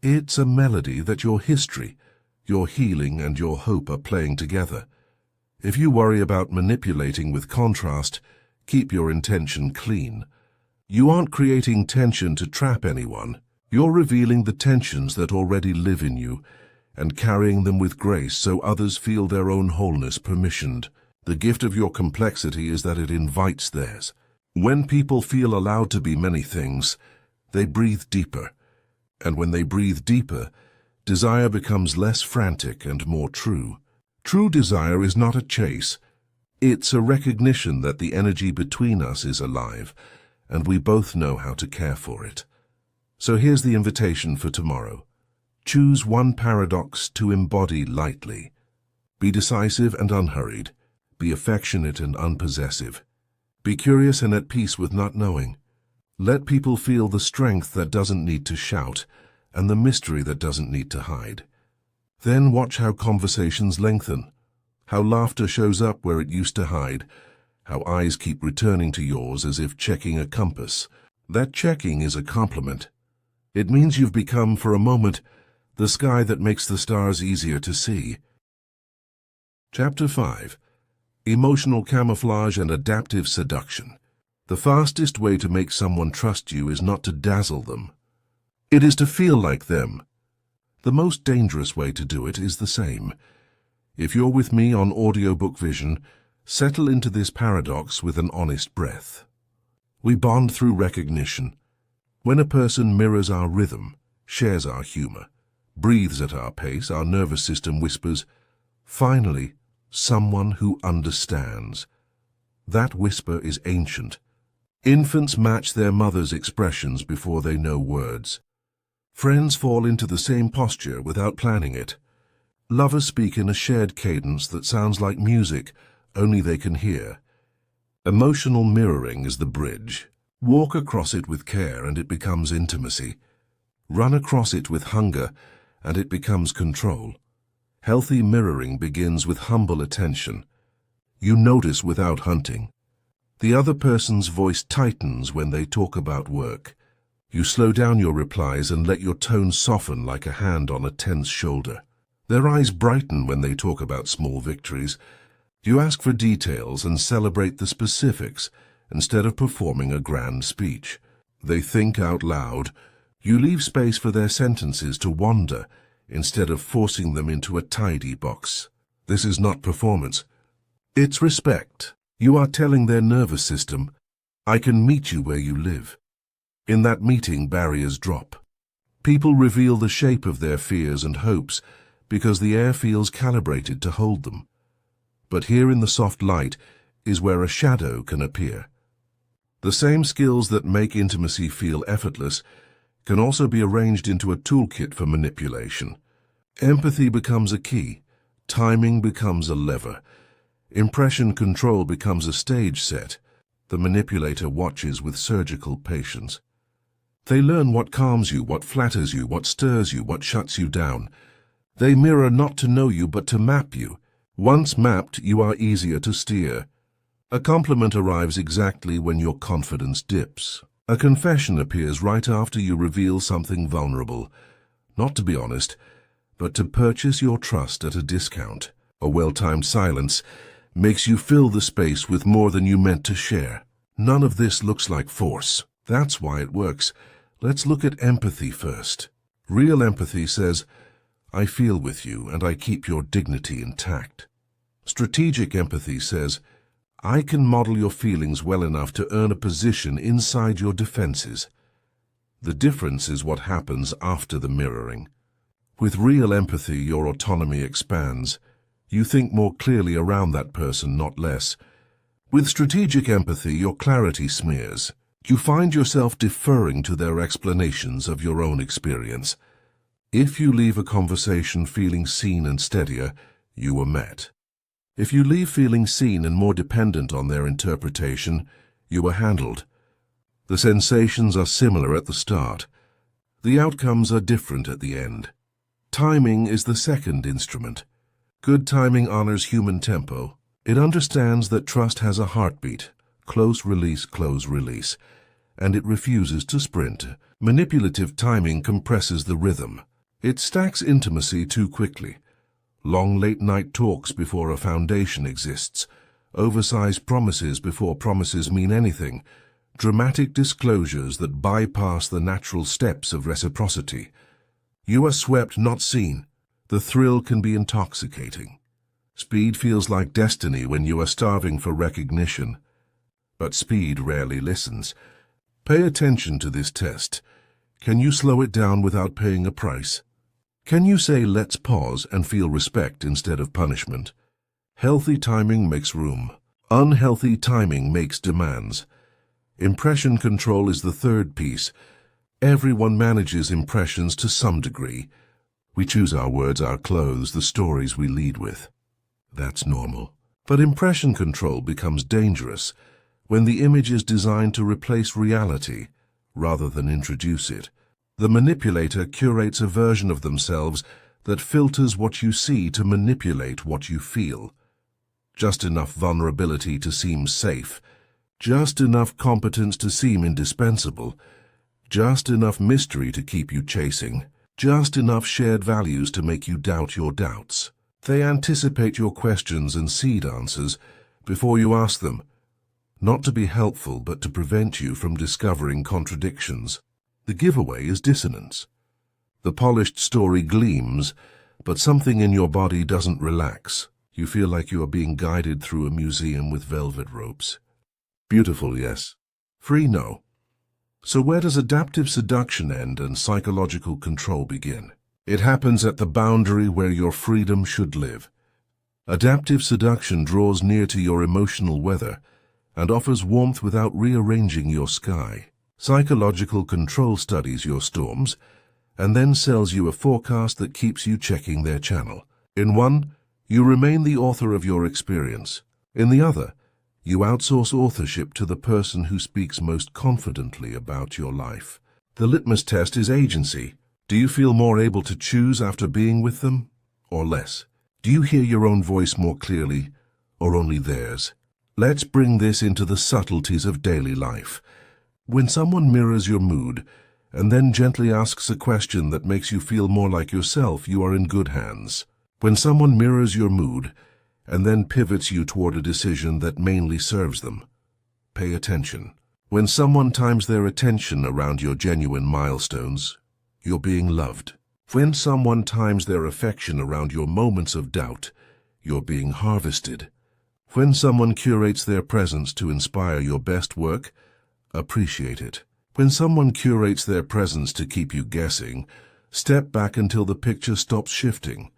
It's a melody that your history, your healing, and your hope are playing together. If you worry about manipulating with contrast, keep your intention clean. You aren't creating tension to trap anyone. You're revealing the tensions that already live in you and carrying them with grace so others feel their own wholeness permissioned. The gift of your complexity is that it invites theirs. When people feel allowed to be many things, they breathe deeper. And when they breathe deeper, desire becomes less frantic and more true. True desire is not a chase. It's a recognition that the energy between us is alive, and we both know how to care for it. So here's the invitation for tomorrow. Choose one paradox to embody lightly. Be decisive and unhurried. Be affectionate and unpossessive. Be curious and at peace with not knowing. Let people feel the strength that doesn't need to shout, and the mystery that doesn't need to hide. Then watch how conversations lengthen, how laughter shows up where it used to hide, how eyes keep returning to yours as if checking a compass. That checking is a compliment. It means you've become, for a moment, the sky that makes the stars easier to see. Chapter 5. Emotional Camouflage and Adaptive Seduction. The fastest way to make someone trust you is not to dazzle them. It is to feel like them. The most dangerous way to do it is the same. If you're with me on Audiobook Vision, settle into this paradox with an honest breath. We bond through recognition. When a person mirrors our rhythm, shares our humor, breathes at our pace, our nervous system whispers, "Finally, someone who understands." That whisper is ancient. Infants match their mother's expressions before they know words. Friends fall into the same posture without planning it. Lovers speak in a shared cadence that sounds like music, only they can hear. Emotional mirroring is the bridge. Walk across it with care and it becomes intimacy. Run across it with hunger and it becomes control. Healthy mirroring begins with humble attention. You notice without hunting. The other person's voice tightens when they talk about work. You slow down your replies and let your tone soften like a hand on a tense shoulder. Their eyes brighten when they talk about small victories. You ask for details and celebrate the specifics instead of performing a grand speech. They think out loud. You leave space for their sentences to wander instead of forcing them into a tidy box. This is not performance. It's respect. You are telling their nervous system, "I can meet you where you live." In that meeting, barriers drop. People reveal the shape of their fears and hopes because the air feels calibrated to hold them. But here in the soft light is where a shadow can appear. The same skills that make intimacy feel effortless can also be arranged into a toolkit for manipulation. Empathy becomes a key. Timing becomes a lever. Impression control becomes a stage set. The manipulator watches with surgical patience. They learn what calms you, what flatters you, what stirs you, what shuts you down. They mirror not to know you, but to map you. Once mapped, you are easier to steer. A compliment arrives exactly when your confidence dips. A confession appears right after you reveal something vulnerable. Not to be honest, but to purchase your trust at a discount. A well-timed silence makes you fill the space with more than you meant to share. None of this looks like force. That's why it works. Let's look at empathy first. Real empathy says, "I feel with you and I keep your dignity intact." Strategic empathy says, "I can model your feelings well enough to earn a position inside your defenses." The difference is what happens after the mirroring. With real empathy, your autonomy expands. You think more clearly around that person, not less. With strategic empathy, your clarity smears. You find yourself deferring to their explanations of your own experience. If you leave a conversation feeling seen and steadier, you were met. If you leave feeling seen and more dependent on their interpretation, you were handled. The sensations are similar at the start. The outcomes are different at the end. Timing is the second instrument. Good timing honors human tempo. It understands that trust has a heartbeat, close release, and it refuses to sprint. Manipulative timing compresses the rhythm. It stacks intimacy too quickly. Long late-night talks before a foundation exists. Oversized promises before promises mean anything. Dramatic disclosures that bypass the natural steps of reciprocity. You are swept, not seen. The thrill can be intoxicating. Speed feels like destiny when you are starving for recognition. But speed rarely listens. Pay attention to this test. Can you slow it down without paying a price? Can you say, let's pause and feel respect instead of punishment? Healthy timing makes room. Unhealthy timing makes demands. Impression control is the third piece. Everyone manages impressions to some degree. We choose our words, our clothes, the stories we lead with. That's normal. But impression control becomes dangerous when the image is designed to replace reality rather than introduce it. The manipulator curates a version of themselves that filters what you see to manipulate what you feel. Just enough vulnerability to seem safe, just enough competence to seem indispensable, just enough mystery to keep you chasing, just enough shared values to make you doubt your doubts. They anticipate your questions and seed answers before you ask them, not to be helpful but to prevent you from discovering contradictions. The giveaway is dissonance. The polished story gleams, but something in your body doesn't relax. You feel like you are being guided through a museum with velvet ropes. Beautiful, yes. Free, no. So where does adaptive seduction end and psychological control begin? It happens at the boundary where your freedom should live. Adaptive seduction draws near to your emotional weather and offers warmth without rearranging your sky. Psychological control studies your storms and then sells you a forecast that keeps you checking their channel. In one, you remain the author of your experience. In the other, you outsource authorship to the person who speaks most confidently about your life. The litmus test is agency. Do you feel more able to choose after being with them, or less? Do you hear your own voice more clearly, or only theirs? Let's bring this into the subtleties of daily life. When someone mirrors your mood and then gently asks a question that makes you feel more like yourself, you are in good hands. When someone mirrors your mood and then pivots you toward a decision that mainly serves them, pay attention. When someone times their attention around your genuine milestones, you're being loved. When someone times their affection around your moments of doubt, you're being harvested. When someone curates their presence to inspire your best work, appreciate it. When someone curates their presence to keep you guessing, step back until the picture stops shifting.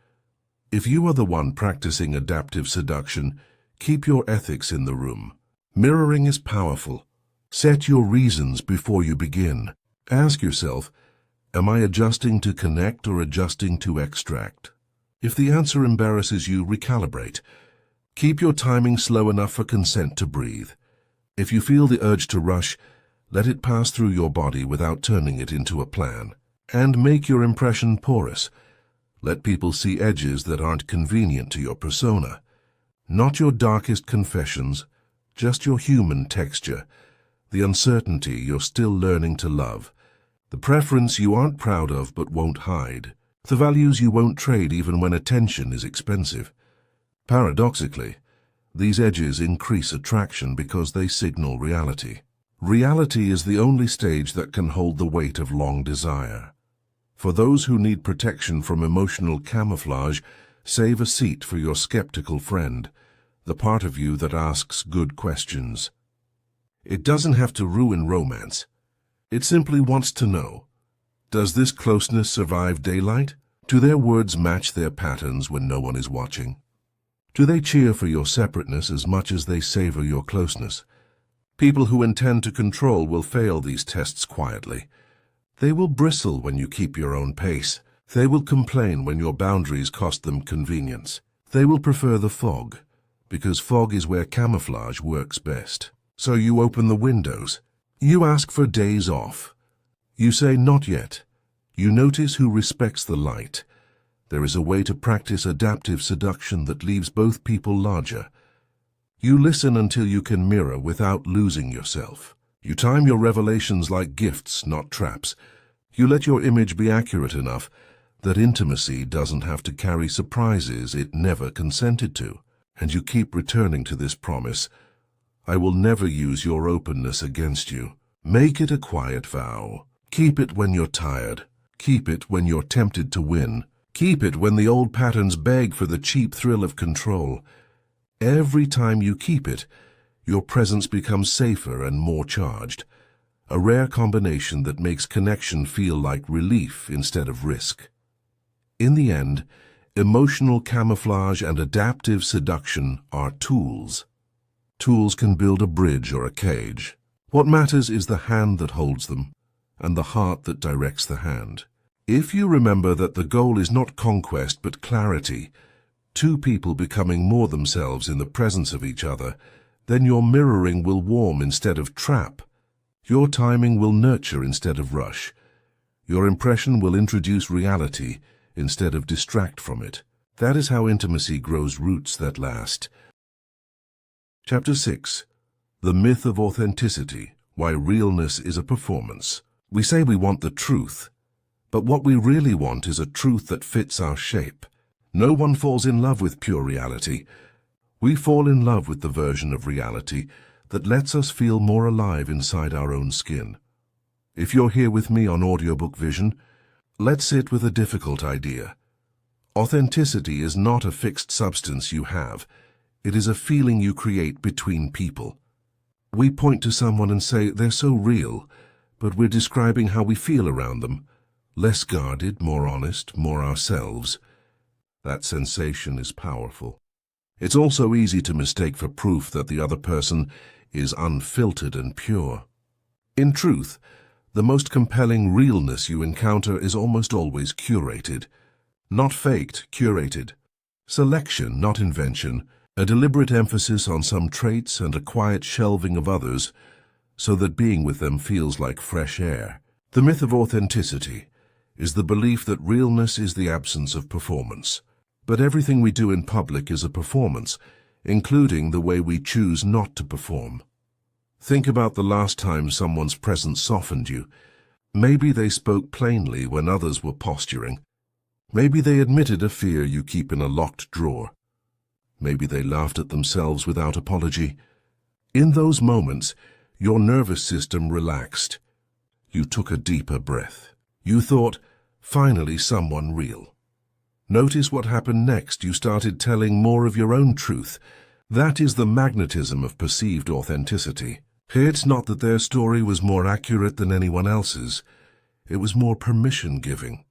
If you are the one practicing adaptive seduction, keep your ethics in the room. Mirroring is powerful. Set your reasons before you begin. Ask yourself, am I adjusting to connect or adjusting to extract? If the answer embarrasses you, recalibrate. Keep your timing slow enough for consent to breathe. If you feel the urge to rush, let it pass through your body without turning it into a plan. And make your impression porous. Let people see edges that aren't convenient to your persona. Not your darkest confessions, just your human texture, the uncertainty you're still learning to love, the preference you aren't proud of but won't hide, the values you won't trade even when attention is expensive. Paradoxically, these edges increase attraction because they signal reality. Reality is the only stage that can hold the weight of long desire. For those who need protection from emotional camouflage, save a seat for your skeptical friend, the part of you that asks good questions. It doesn't have to ruin romance. It simply wants to know, does this closeness survive daylight? Do their words match their patterns when no one is watching? Do they cheer for your separateness as much as they savor your closeness? People who intend to control will fail these tests quietly. They will bristle when you keep your own pace. They will complain when your boundaries cost them convenience. They will prefer the fog, because fog is where camouflage works best. So you open the windows. You ask for days off. You say not yet. You notice who respects the light. There is a way to practice adaptive seduction that leaves both people larger. You listen until you can mirror without losing yourself. You time your revelations like gifts, not traps. You let your image be accurate enough that intimacy doesn't have to carry surprises it never consented to. And you keep returning to this promise. I will never use your openness against you. Make it a quiet vow. Keep it when you're tired. Keep it when you're tempted to win. Keep it when the old patterns beg for the cheap thrill of control. Every time you keep it, your presence becomes safer and more charged. A rare combination that makes connection feel like relief instead of risk. In the end, emotional camouflage and adaptive seduction are tools. Tools can build a bridge or a cage. What matters is the hand that holds them, and the heart that directs the hand. If you remember that the goal is not conquest but clarity, two people becoming more themselves in the presence of each other, then your mirroring will warm instead of trap. Your timing will nurture instead of rush. Your impression will introduce reality instead of distract from it. That is how intimacy grows roots that last. Chapter 6. The Myth of Authenticity, Why Realness is a Performance. We say we want the truth, but what we really want is a truth that fits our shape. No one falls in love with pure reality. We fall in love with the version of reality that lets us feel more alive inside our own skin. If you're here with me on Audiobook Vision, let's sit with a difficult idea. Authenticity is not a fixed substance you have. It is a feeling you create between people. We point to someone and say they're so real, but we're describing how we feel around them. Less guarded, more honest, more ourselves. That sensation is powerful. It's also easy to mistake for proof that the other person is unfiltered and pure. In truth, the most compelling realness you encounter is almost always curated. Not faked, curated. Selection, not invention. A deliberate emphasis on some traits and a quiet shelving of others, so that being with them feels like fresh air. The myth of authenticity is the belief that realness is the absence of performance. But everything we do in public is a performance, including the way we choose not to perform. Think about the last time someone's presence softened you. Maybe they spoke plainly when others were posturing. Maybe they admitted a fear you keep in a locked drawer. Maybe they laughed at themselves without apology. In those moments, your nervous system relaxed. You took a deeper breath. You thought, finally someone real. Notice what happened next. You started telling more of your own truth. That is the magnetism of perceived authenticity. It's not that their story was more accurate than anyone else's. It was more permission-giving.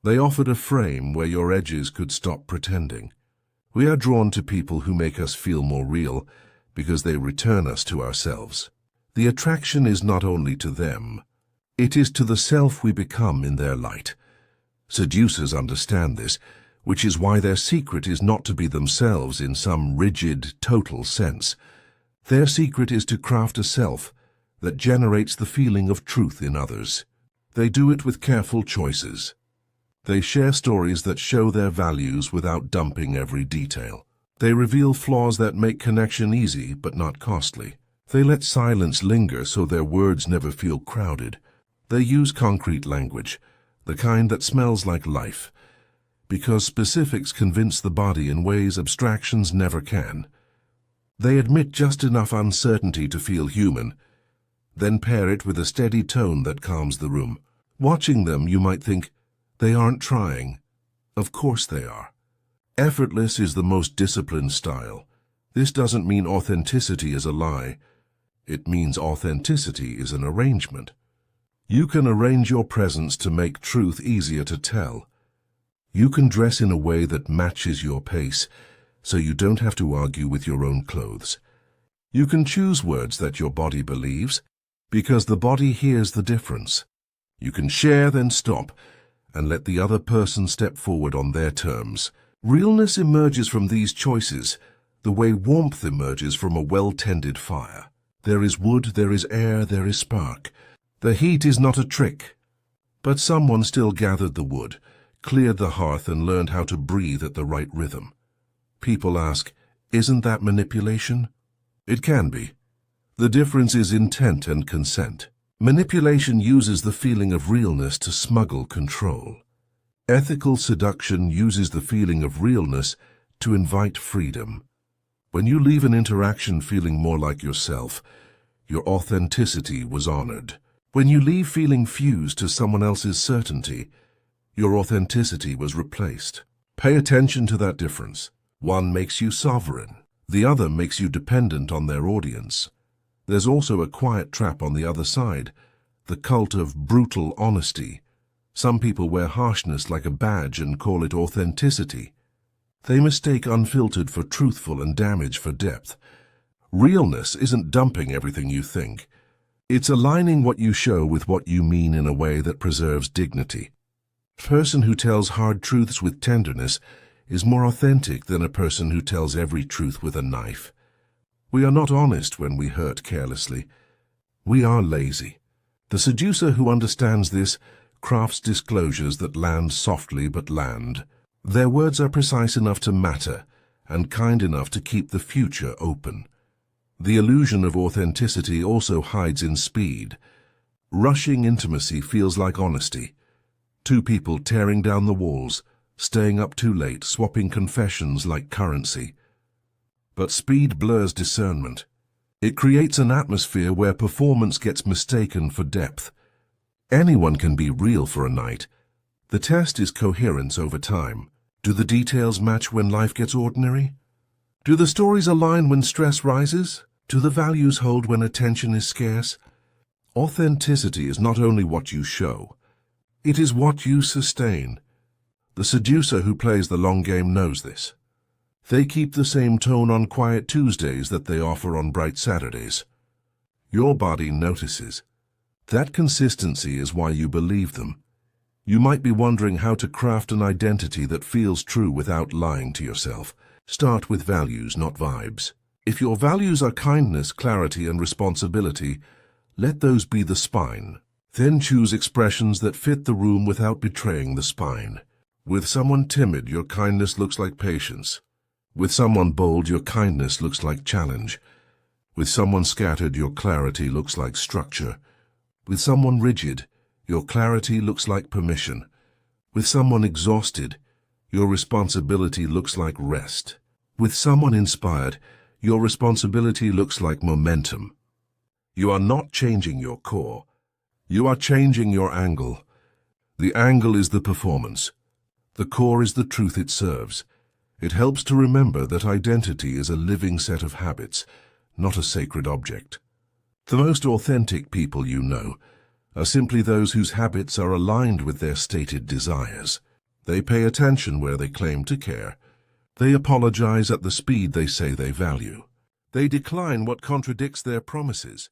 They offered a frame where your edges could stop pretending. We are drawn to people who make us feel more real because they return us to ourselves. The attraction is not only to them, it is to the self we become in their light. Seducers understand this, which is why their secret is not to be themselves in some rigid, total sense. Their secret is to craft a self that generates the feeling of truth in others. They do it with careful choices. They share stories that show their values without dumping every detail. They reveal flaws that make connection easy but not costly. They let silence linger so their words never feel crowded. They use concrete language, the kind that smells like life, because specifics convince the body in ways abstractions never can. They admit just enough uncertainty to feel human, then pair it with a steady tone that calms the room. Watching them, you might think, they aren't trying. Of course they are. Effortless is the most disciplined style. This doesn't mean authenticity is a lie. It means authenticity is an arrangement. You can arrange your presence to make truth easier to tell. You can dress in a way that matches your pace, so you don't have to argue with your own clothes. You can choose words that your body believes, because the body hears the difference. You can share, then stop, and let the other person step forward on their terms. Realness emerges from these choices, the way warmth emerges from a well-tended fire. There is wood, there is air, there is spark. The heat is not a trick. But someone still gathered the wood, cleared the hearth, and learned how to breathe at the right rhythm. People ask, isn't that manipulation? It can be. The difference is intent and consent. Manipulation uses the feeling of realness to smuggle control. Ethical seduction uses the feeling of realness to invite freedom. When you leave an interaction feeling more like yourself, your authenticity was honored. When you leave feeling fused to someone else's certainty, your authenticity was replaced. Pay attention to that difference. One makes you sovereign. The other makes you dependent on their audience. There's also a quiet trap on the other side, the cult of brutal honesty. Some people wear harshness like a badge and call it authenticity. They mistake unfiltered for truthful and damage for depth. Realness isn't dumping everything you think. It's aligning what you show with what you mean in a way that preserves dignity. A person who tells hard truths with tenderness is more authentic than a person who tells every truth with a knife. We are not honest when we hurt carelessly. We are lazy. The seducer who understands this crafts disclosures that land softly but land. Their words are precise enough to matter and kind enough to keep the future open. The illusion of authenticity also hides in speed. Rushing intimacy feels like honesty. Two people tearing down the walls, staying up too late, swapping confessions like currency. But speed blurs discernment. It creates an atmosphere where performance gets mistaken for depth. Anyone can be real for a night. The test is coherence over time. Do the details match when life gets ordinary? Do the stories align when stress rises? Do the values hold when attention is scarce? Authenticity is not only what you show, it is what you sustain. The seducer who plays the long game knows this. They keep the same tone on quiet Tuesdays that they offer on bright Saturdays. Your body notices. That consistency is why you believe them. You might be wondering how to craft an identity that feels true without lying to yourself. Start with values, not vibes. If your values are kindness, clarity, and responsibility, let those be the spine. Then choose expressions that fit the room without betraying the spine. With someone timid, your kindness looks like patience. With someone bold, your kindness looks like challenge. With someone scattered, your clarity looks like structure. With someone rigid, your clarity looks like permission. With someone exhausted, your responsibility looks like rest. With someone inspired, your responsibility looks like momentum. You are not changing your core. You are changing your angle. The angle is the performance. The core is the truth it serves. It helps to remember that identity is a living set of habits, not a sacred object. The most authentic people you know are simply those whose habits are aligned with their stated desires. They pay attention where they claim to care. They apologize at the speed they say they value. They decline what contradicts their promises.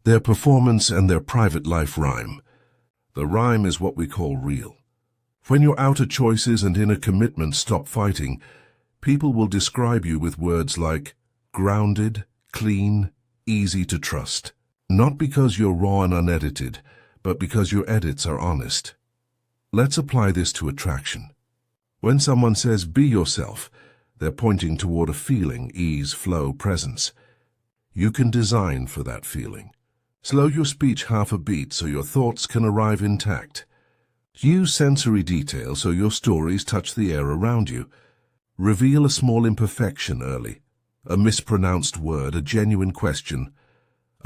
Their performance and their private life rhyme. The rhyme is what we call real. When your outer choices and inner commitment stop fighting, people will describe you with words like grounded, clean, easy to trust. Not because you're raw and unedited, but because your edits are honest. Let's apply this to attraction. When someone says, be yourself, they're pointing toward a feeling, ease, flow, presence. You can design for that feeling. Slow your speech half a beat so your thoughts can arrive intact. Use sensory detail so your stories touch the air around you. Reveal a small imperfection early, a mispronounced word, a genuine question,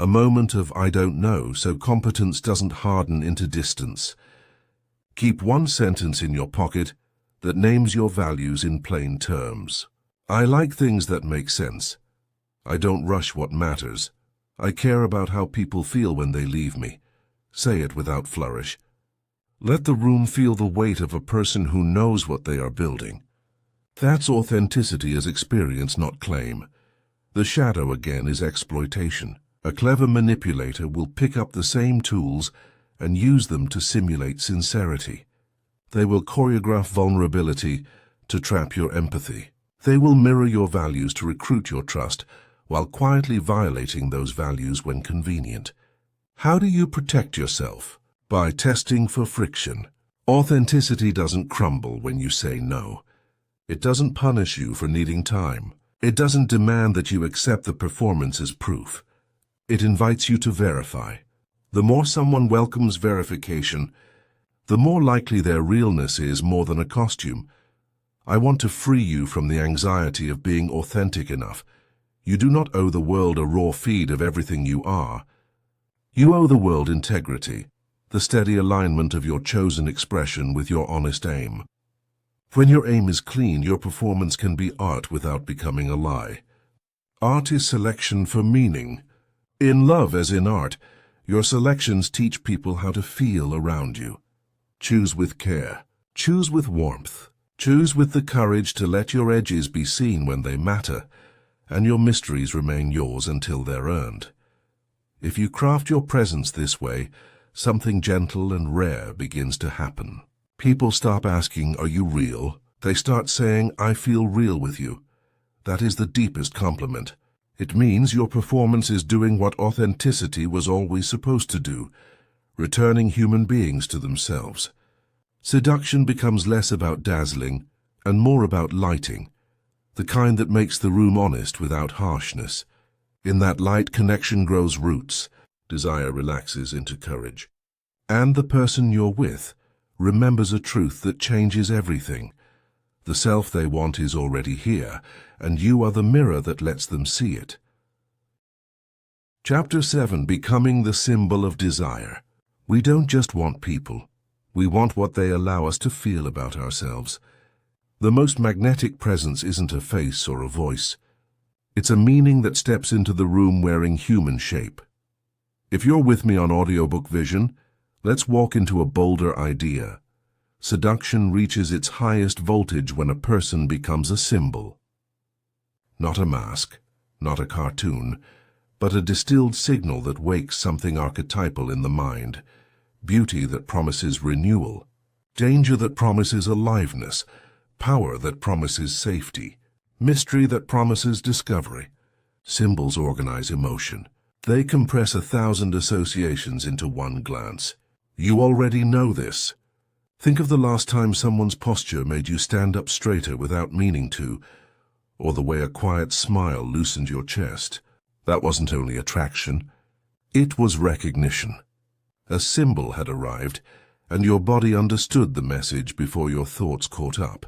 a moment of I don't know so competence doesn't harden into distance. Keep one sentence in your pocket that names your values in plain terms. I like things that make sense. I don't rush what matters. I care about how people feel when they leave me. Say it without flourish. Let the room feel the weight of a person who knows what they are building. That's authenticity as experience, not claim. The shadow again is exploitation. A clever manipulator will pick up the same tools and use them to simulate sincerity. They will choreograph vulnerability to trap your empathy. They will mirror your values to recruit your trust, while quietly violating those values when convenient. How do you protect yourself? By testing for friction. Authenticity doesn't crumble when you say no. It doesn't punish you for needing time. It doesn't demand that you accept the performance as proof. It invites you to verify. The more someone welcomes verification, the more likely their realness is more than a costume. I want to free you from the anxiety of being authentic enough. You do not owe the world a raw feed of everything you are. You owe the world integrity, the steady alignment of your chosen expression with your honest aim. When your aim is clean, your performance can be art without becoming a lie. Art is selection for meaning. In love as in art, your selections teach people how to feel around you. Choose with care. Choose with warmth. Choose with the courage to let your edges be seen when they matter, and your mysteries remain yours until they're earned. If you craft your presence this way, something gentle and rare begins to happen. People stop asking, "Are you real?" They start saying, "I feel real with you." That is the deepest compliment. It means your performance is doing what authenticity was always supposed to do, returning human beings to themselves. Seduction becomes less about dazzling and more about lighting, the kind that makes the room honest without harshness. In that light, connection grows roots, desire relaxes into courage. And the person you're with remembers a truth that changes everything. The self they want is already here, and you are the mirror that lets them see it. Chapter 7. Becoming the symbol of desire. We don't just want people. We want what they allow us to feel about ourselves. The most magnetic presence isn't a face or a voice. It's a meaning that steps into the room wearing human shape. If you're with me on Audiobook Vision, let's walk into a bolder idea. Seduction reaches its highest voltage when a person becomes a symbol. Not a mask, not a cartoon, but a distilled signal that wakes something archetypal in the mind. Beauty that promises renewal, danger that promises aliveness, power that promises safety, mystery that promises discovery. Symbols organize emotion. They compress 1,000 associations into one glance. You already know this. Think of the last time someone's posture made you stand up straighter without meaning to, or the way a quiet smile loosened your chest. That wasn't only attraction, it was recognition. A symbol had arrived, and your body understood the message before your thoughts caught up.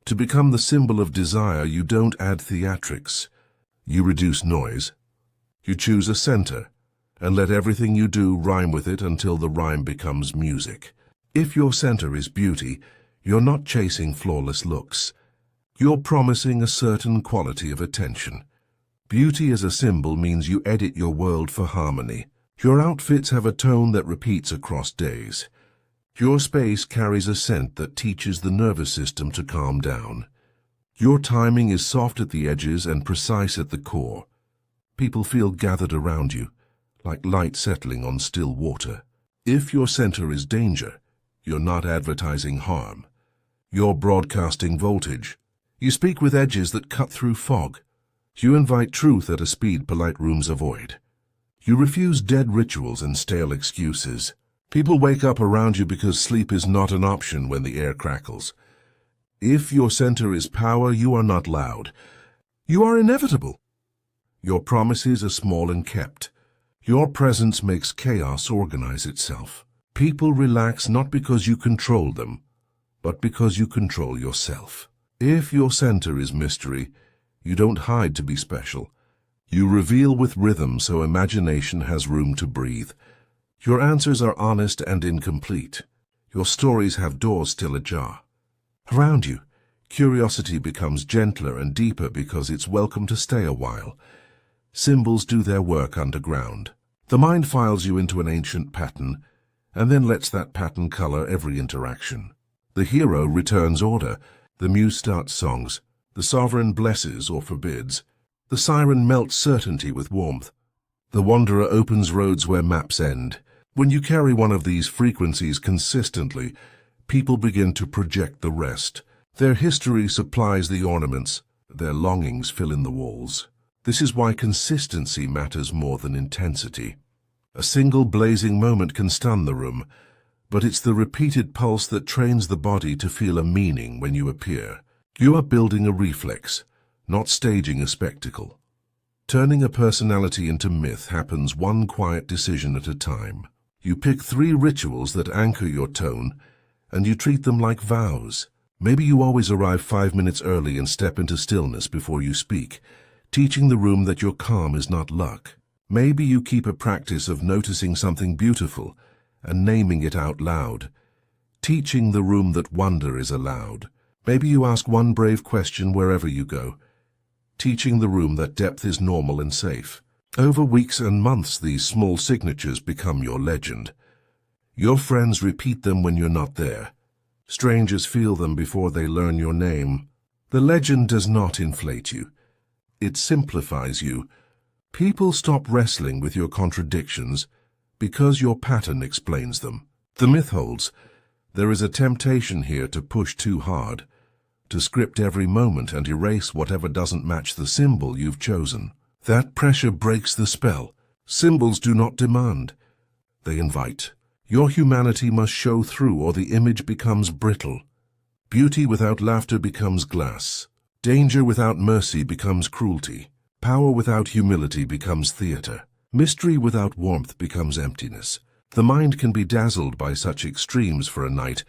To become the symbol of desire, you don't add theatrics. You reduce noise. You choose a center, and let everything you do rhyme with it until the rhyme becomes music. If your center is beauty, you're not chasing flawless looks. You're promising a certain quality of attention. Beauty as a symbol means you edit your world for harmony. Your outfits have a tone that repeats across days. Your space carries a scent that teaches the nervous system to calm down. Your timing is soft at the edges and precise at the core. People feel gathered around you, like light settling on still water. If your center is danger, you're not advertising harm. You're broadcasting voltage. You speak with edges that cut through fog. You invite truth at a speed polite rooms avoid. You refuse dead rituals and stale excuses. People wake up around you because sleep is not an option when the air crackles. If your center is power, you are not loud. You are inevitable. Your promises are small and kept. Your presence makes chaos organize itself. People relax not because you control them, but because you control yourself. If your center is mystery, you don't hide to be special. You reveal with rhythm so imagination has room to breathe. Your answers are honest and incomplete. Your stories have doors still ajar. Around you, curiosity becomes gentler and deeper because it's welcome to stay a while. Symbols do their work underground. The mind files you into an ancient pattern, and then lets that pattern color every interaction. The hero returns order. The muse starts songs. The sovereign blesses or forbids. The siren melts certainty with warmth. The wanderer opens roads where maps end. When you carry one of these frequencies consistently, people begin to project the rest. Their history supplies the ornaments. Their longings fill in the walls. This is why consistency matters more than intensity. A single blazing moment can stun the room, but it's the repeated pulse that trains the body to feel a meaning when you appear. You are building a reflex, not staging a spectacle. Turning a personality into myth happens one quiet decision at a time. You pick 3 rituals that anchor your tone, and you treat them like vows. Maybe you always arrive 5 minutes early and step into stillness before you speak, teaching the room that your calm is not luck. Maybe you keep a practice of noticing something beautiful and naming it out loud, teaching the room that wonder is allowed. Maybe you ask one brave question wherever you go, teaching the room that depth is normal and safe. Over weeks and months, these small signatures become your legend. Your friends repeat them when you're not there. Strangers feel them before they learn your name. The legend does not inflate you. It simplifies you. People stop wrestling with your contradictions because your pattern explains them. The myth holds. There is a temptation here to push too hard, to script every moment and erase whatever doesn't match the symbol you've chosen. That pressure breaks the spell. Symbols do not demand. They invite. Your humanity must show through or the image becomes brittle. Beauty without laughter becomes glass. Danger without mercy becomes cruelty. Power without humility becomes theater. Mystery without warmth becomes emptiness. The mind can be dazzled by such extremes for a night,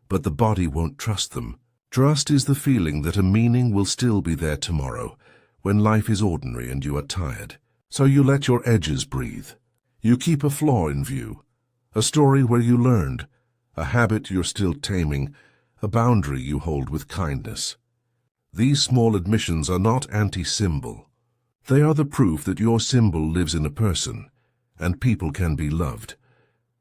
but the body won't trust them. Trust is the feeling that a meaning will still be there tomorrow, when life is ordinary and you are tired. So you let your edges breathe. You keep a flaw in view, a story where you learned, a habit you're still taming, a boundary you hold with kindness. These small admissions are not anti-symbol. They are the proof that your symbol lives in a person, and people can be loved.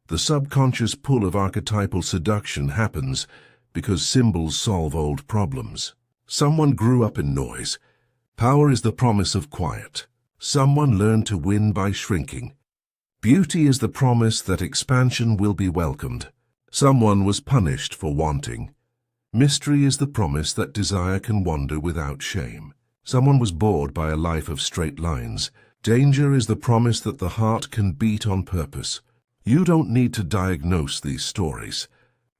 The subconscious pull of archetypal seduction happens because symbols solve old problems. Someone grew up in noise. Power is the promise of quiet. Someone learned to win by shrinking. Beauty is the promise that expansion will be welcomed. Someone was punished for wanting. Mystery is the promise that desire can wander without shame. Someone was bored by a life of straight lines. Danger is the promise that the heart can beat on purpose. You don't need to diagnose these stories.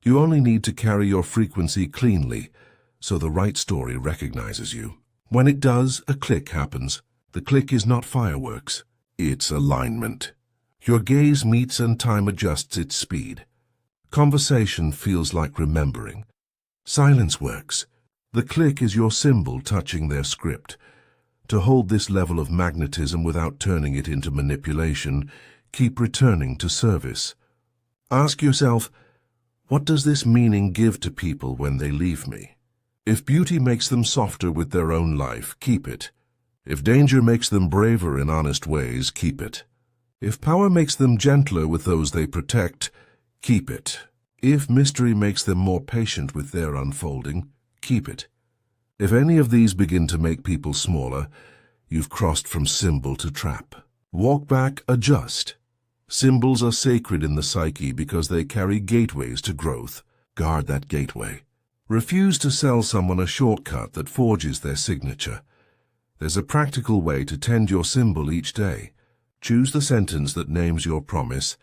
You only need to carry your frequency cleanly, so the right story recognizes you. When it does, a click happens. The click is not fireworks. It's alignment. Your gaze meets and time adjusts its speed. Conversation feels like remembering. Silence works. The click is your symbol touching their script. To hold this level of magnetism without turning it into manipulation, keep returning to service. Ask yourself, what does this meaning give to people when they leave me? If beauty makes them softer with their own life, keep it. If danger makes them braver in honest ways, keep it. If power makes them gentler with those they protect, keep it. If mystery makes them more patient with their unfolding, keep it. If any of these begin to make people smaller, you've crossed from symbol to trap. Walk back, adjust. Symbols are sacred in the psyche because they carry gateways to growth. Guard that gateway. Refuse to sell someone a shortcut that forges their signature. There's a practical way to tend your symbol each day. Choose the sentence that names your promise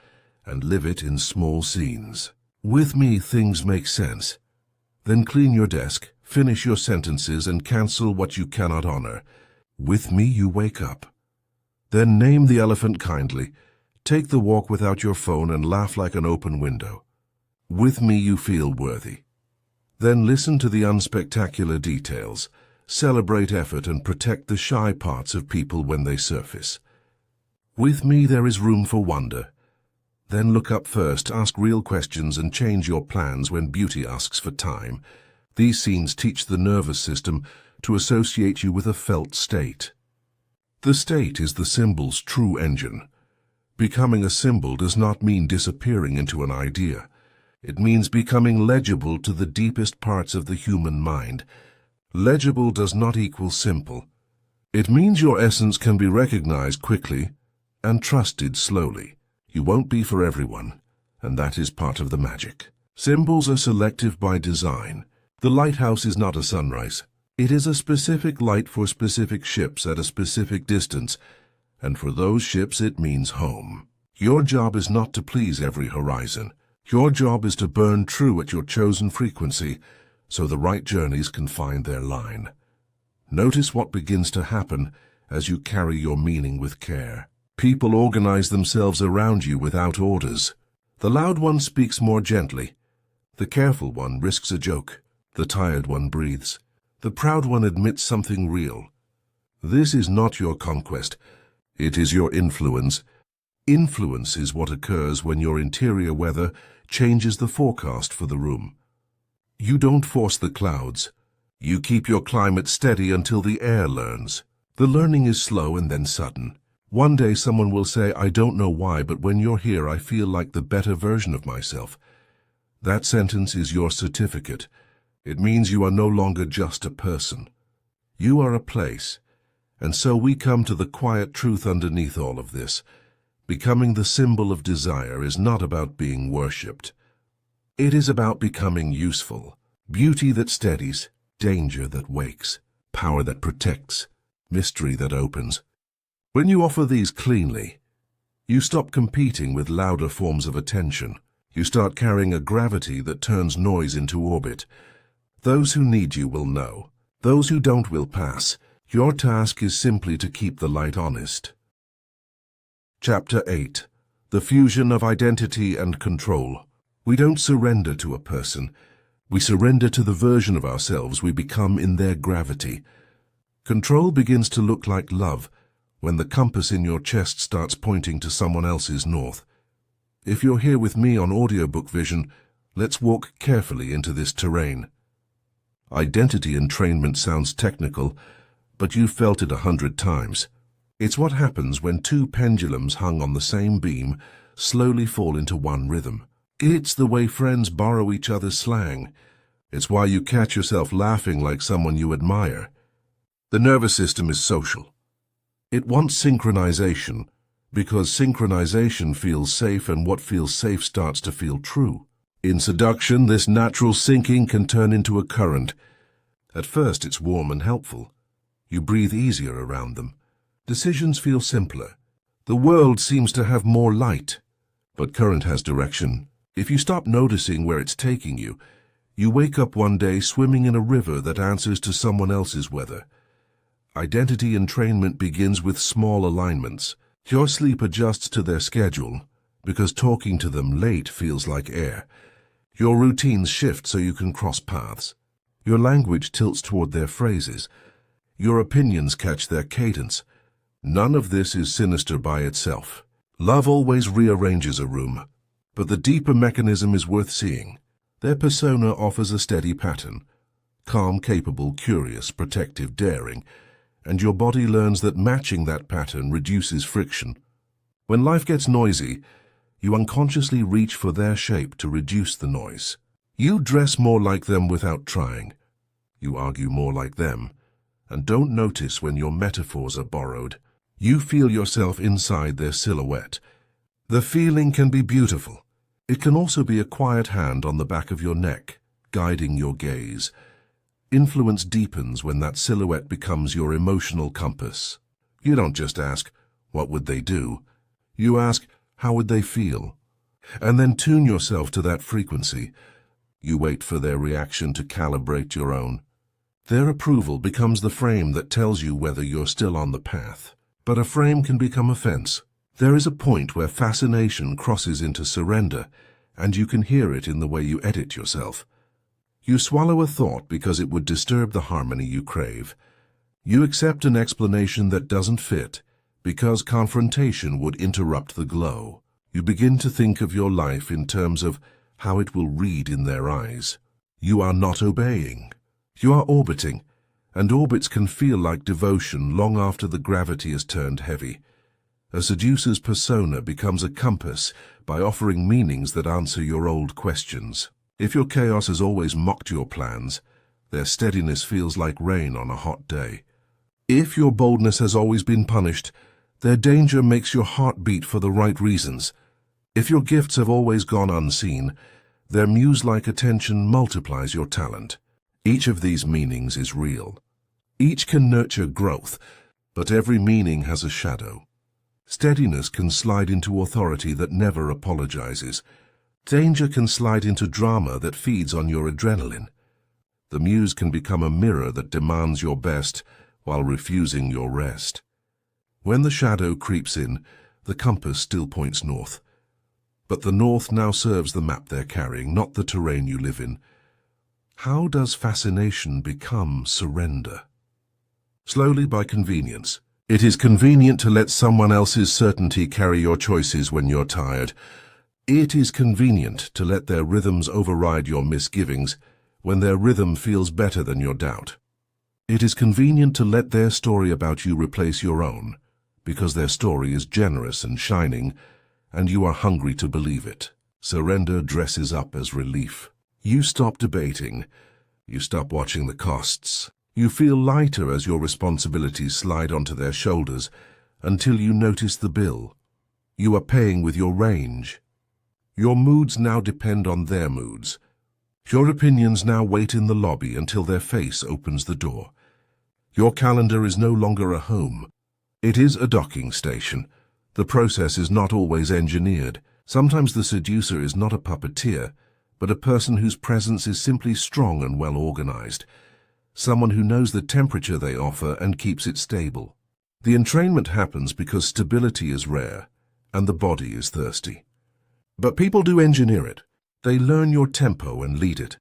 and live it in small scenes. With me, things make sense. Then clean your desk, finish your sentences, and cancel what you cannot honor. With me, you wake up. Then name the elephant kindly. Take the walk without your phone and laugh like an open window. With me, you feel worthy. Then listen to the unspectacular details. Celebrate effort and protect the shy parts of people when they surface. With me, there is room for wonder. Then look up first, ask real questions, and change your plans when beauty asks for time. These scenes teach the nervous system to associate you with a felt state. The state is the symbol's true engine. Becoming a symbol does not mean disappearing into an idea. It means becoming legible to the deepest parts of the human mind. Legible does not equal simple. It means your essence can be recognized quickly and trusted slowly. You won't be for everyone, and that is part of the magic. Symbols are selective by design. The lighthouse is not a sunrise. It is a specific light for specific ships at a specific distance, and for those ships it means home. Your job is not to please every horizon. Your job is to burn true at your chosen frequency, so the right journeys can find their line. Notice what begins to happen as you carry your meaning with care. People organize themselves around you without orders. The loud one speaks more gently. The careful one risks a joke. The tired one breathes. The proud one admits something real. This is not your conquest. It is your influence. Influence is what occurs when your interior weather changes the forecast for the room. You don't force the clouds. You keep your climate steady until the air learns. The learning is slow and then sudden. One day someone will say, I don't know why, but when you're here I feel like the better version of myself. That sentence is your certificate. It means you are no longer just a person. You are a place. And so we come to the quiet truth underneath all of this. Becoming the symbol of desire is not about being worshipped. It is about becoming useful. Beauty that steadies, danger that wakes, power that protects, mystery that opens. When you offer these cleanly, you stop competing with louder forms of attention. You start carrying a gravity that turns noise into orbit. Those who need you will know. Those who don't will pass. Your task is simply to keep the light honest. Chapter 8. The Fusion of Identity and Control. We don't surrender to a person. We surrender to the version of ourselves we become in their gravity. Control begins to look like love when the compass in your chest starts pointing to someone else's north. If you're here with me on Audiobook Vision, let's walk carefully into this terrain. Identity entrainment sounds technical, but you've felt it 100 times. It's what happens when two pendulums hung on the same beam slowly fall into one rhythm. It's the way friends borrow each other's slang. It's why you catch yourself laughing like someone you admire. The nervous system is social. It wants synchronization, because synchronization feels safe, and what feels safe starts to feel true. In seduction, this natural syncing can turn into a current. At first, it's warm and helpful. You breathe easier around them. Decisions feel simpler. The world seems to have more light. But current has direction. If you stop noticing where it's taking you, you wake up one day swimming in a river that answers to someone else's weather. Identity entrainment begins with small alignments. Your sleep adjusts to their schedule, because talking to them late feels like air. Your routines shift so you can cross paths. Your language tilts toward their phrases. Your opinions catch their cadence. None of this is sinister by itself. Love always rearranges a room, but the deeper mechanism is worth seeing. Their persona offers a steady pattern. Calm, capable, curious, protective, daring. And your body learns that matching that pattern reduces friction. When life gets noisy, you unconsciously reach for their shape to reduce the noise. You dress more like them without trying. You argue more like them, and don't notice when your metaphors are borrowed. You feel yourself inside their silhouette. The feeling can be beautiful. It can also be a quiet hand on the back of your neck, guiding your gaze. Influence deepens when that silhouette becomes your emotional compass. You don't just ask, what would they do? You ask, how would they feel? And then tune yourself to that frequency. You wait for their reaction to calibrate your own. Their approval becomes the frame that tells you whether you're still on the path. But a frame can become a fence. There is a point where fascination crosses into surrender, and you can hear it in the way you edit yourself. You swallow a thought because it would disturb the harmony you crave. You accept an explanation that doesn't fit because confrontation would interrupt the glow. You begin to think of your life in terms of how it will read in their eyes. You are not obeying. You are orbiting, and orbits can feel like devotion long after the gravity has turned heavy. A seducer's persona becomes a compass by offering meanings that answer your old questions. If your chaos has always mocked your plans, their steadiness feels like rain on a hot day. If your boldness has always been punished, their danger makes your heart beat for the right reasons. If your gifts have always gone unseen, their muse-like attention multiplies your talent. Each of these meanings is real. Each can nurture growth, but every meaning has a shadow. Steadiness can slide into authority that never apologizes. Danger can slide into drama that feeds on your adrenaline. The muse can become a mirror that demands your best while refusing your rest. When the shadow creeps in, the compass still points north. But the north now serves the map they're carrying, not the terrain you live in. How does fascination become surrender? Slowly, by convenience. It is convenient to let someone else's certainty carry your choices when you're tired. It is convenient to let their rhythms override your misgivings when their rhythm feels better than your doubt. It is convenient to let their story about you replace your own. because their story is generous and shining, and you are hungry to believe it. Surrender dresses up as relief. You stop debating. You stop watching the costs. You feel lighter as your responsibilities slide onto their shoulders until you notice the bill. You are paying with your range. Your moods now depend on their moods. Your opinions now wait in the lobby until their face opens the door. Your calendar is no longer a home. It is a docking station. The process is not always engineered. Sometimes the seducer is not a puppeteer, but a person whose presence is simply strong and well organized. Someone who knows the temperature they offer and keeps it stable. The entrainment happens because stability is rare and the body is thirsty. But people do engineer it. They learn your tempo and lead it.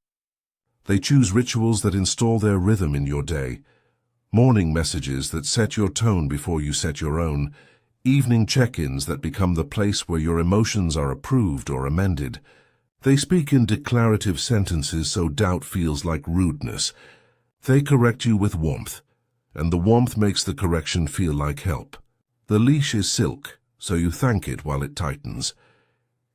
They choose rituals that install their rhythm in your day, morning messages that set your tone before you set your own, evening check-ins that become the place where your emotions are approved or amended. They speak in declarative sentences so doubt feels like rudeness. They correct you with warmth, and the warmth makes the correction feel like help. The leash is silk, so you thank it while it tightens.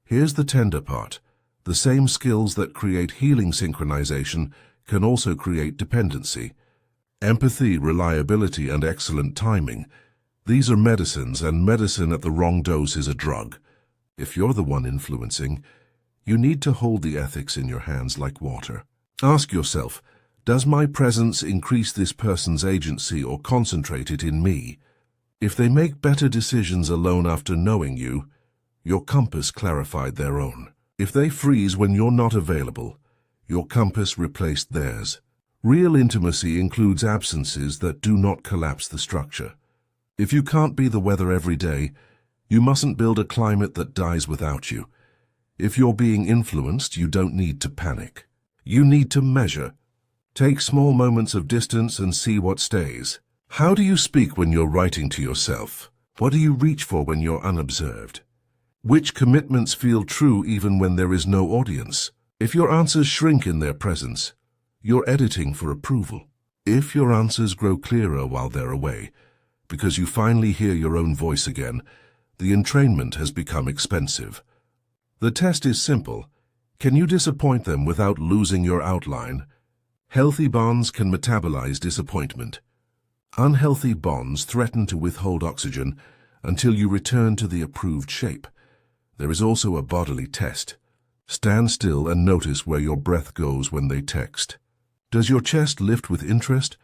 Here's the tender part. The same skills that create healing synchronization can also create dependency. Empathy, reliability, and excellent timing. These are medicines, and medicine at the wrong dose is a drug. If you're the one influencing, you need to hold the ethics in your hands like water. Ask yourself, does my presence increase this person's agency or concentrate it in me? If they make better decisions alone after knowing you, your compass clarified their own. If they freeze when you're not available, your compass replaced theirs. Real intimacy includes absences that do not collapse the structure. If you can't be the weather every day, you mustn't build a climate that dies without you. If you're being influenced, you don't need to panic. You need to measure. Take small moments of distance and see what stays. How do you speak when you're writing to yourself? What do you reach for when you're unobserved? Which commitments feel true even when there is no audience? If your answers shrink in their presence, you're editing for approval. If your answers grow clearer while they're away, because you finally hear your own voice again, the entrainment has become expensive. The test is simple. Can you disappoint them without losing your outline? Healthy bonds can metabolize disappointment. Unhealthy bonds threaten to withhold oxygen until you return to the approved shape. There is also a bodily test. Stand still and notice where your breath goes when they text. Does your chest lift with interest,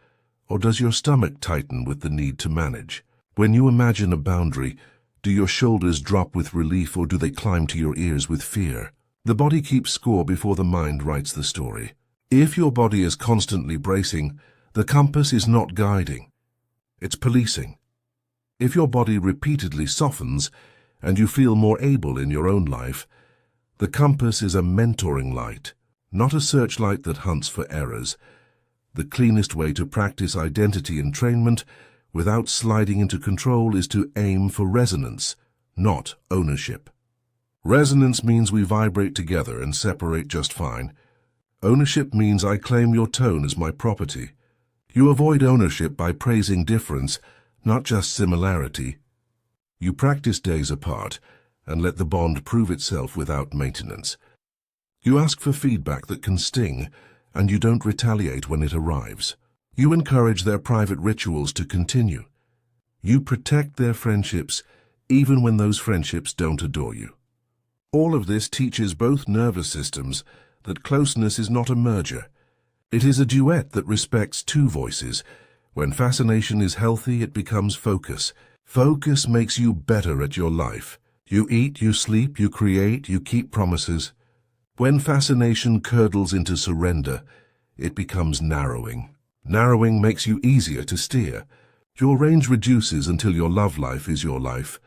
or does your stomach tighten with the need to manage? When you imagine a boundary, do your shoulders drop with relief or do they climb to your ears with fear? The body keeps score before the mind writes the story. If your body is constantly bracing, the compass is not guiding. It's policing. If your body repeatedly softens and you feel more able in your own life, the compass is a mentoring light, not a searchlight that hunts for errors. The cleanest way to practice identity entrainment without sliding into control is to aim for resonance, not ownership. Resonance means we vibrate together and separate just fine. Ownership means I claim your tone as my property. You avoid ownership by praising difference, not just similarity. You practice days apart and let the bond prove itself without maintenance. You ask for feedback that can sting, and you don't retaliate when it arrives. You encourage their private rituals to continue. You protect their friendships even when those friendships don't adore you. All of this teaches both nervous systems that closeness is not a merger. It is a duet that respects two voices. When fascination is healthy, it becomes focus. Focus makes you better at your life. You eat, you sleep, you create, you keep promises. When fascination curdles into surrender, it becomes narrowing. Narrowing makes you easier to steer. Your range reduces until your love life is your life,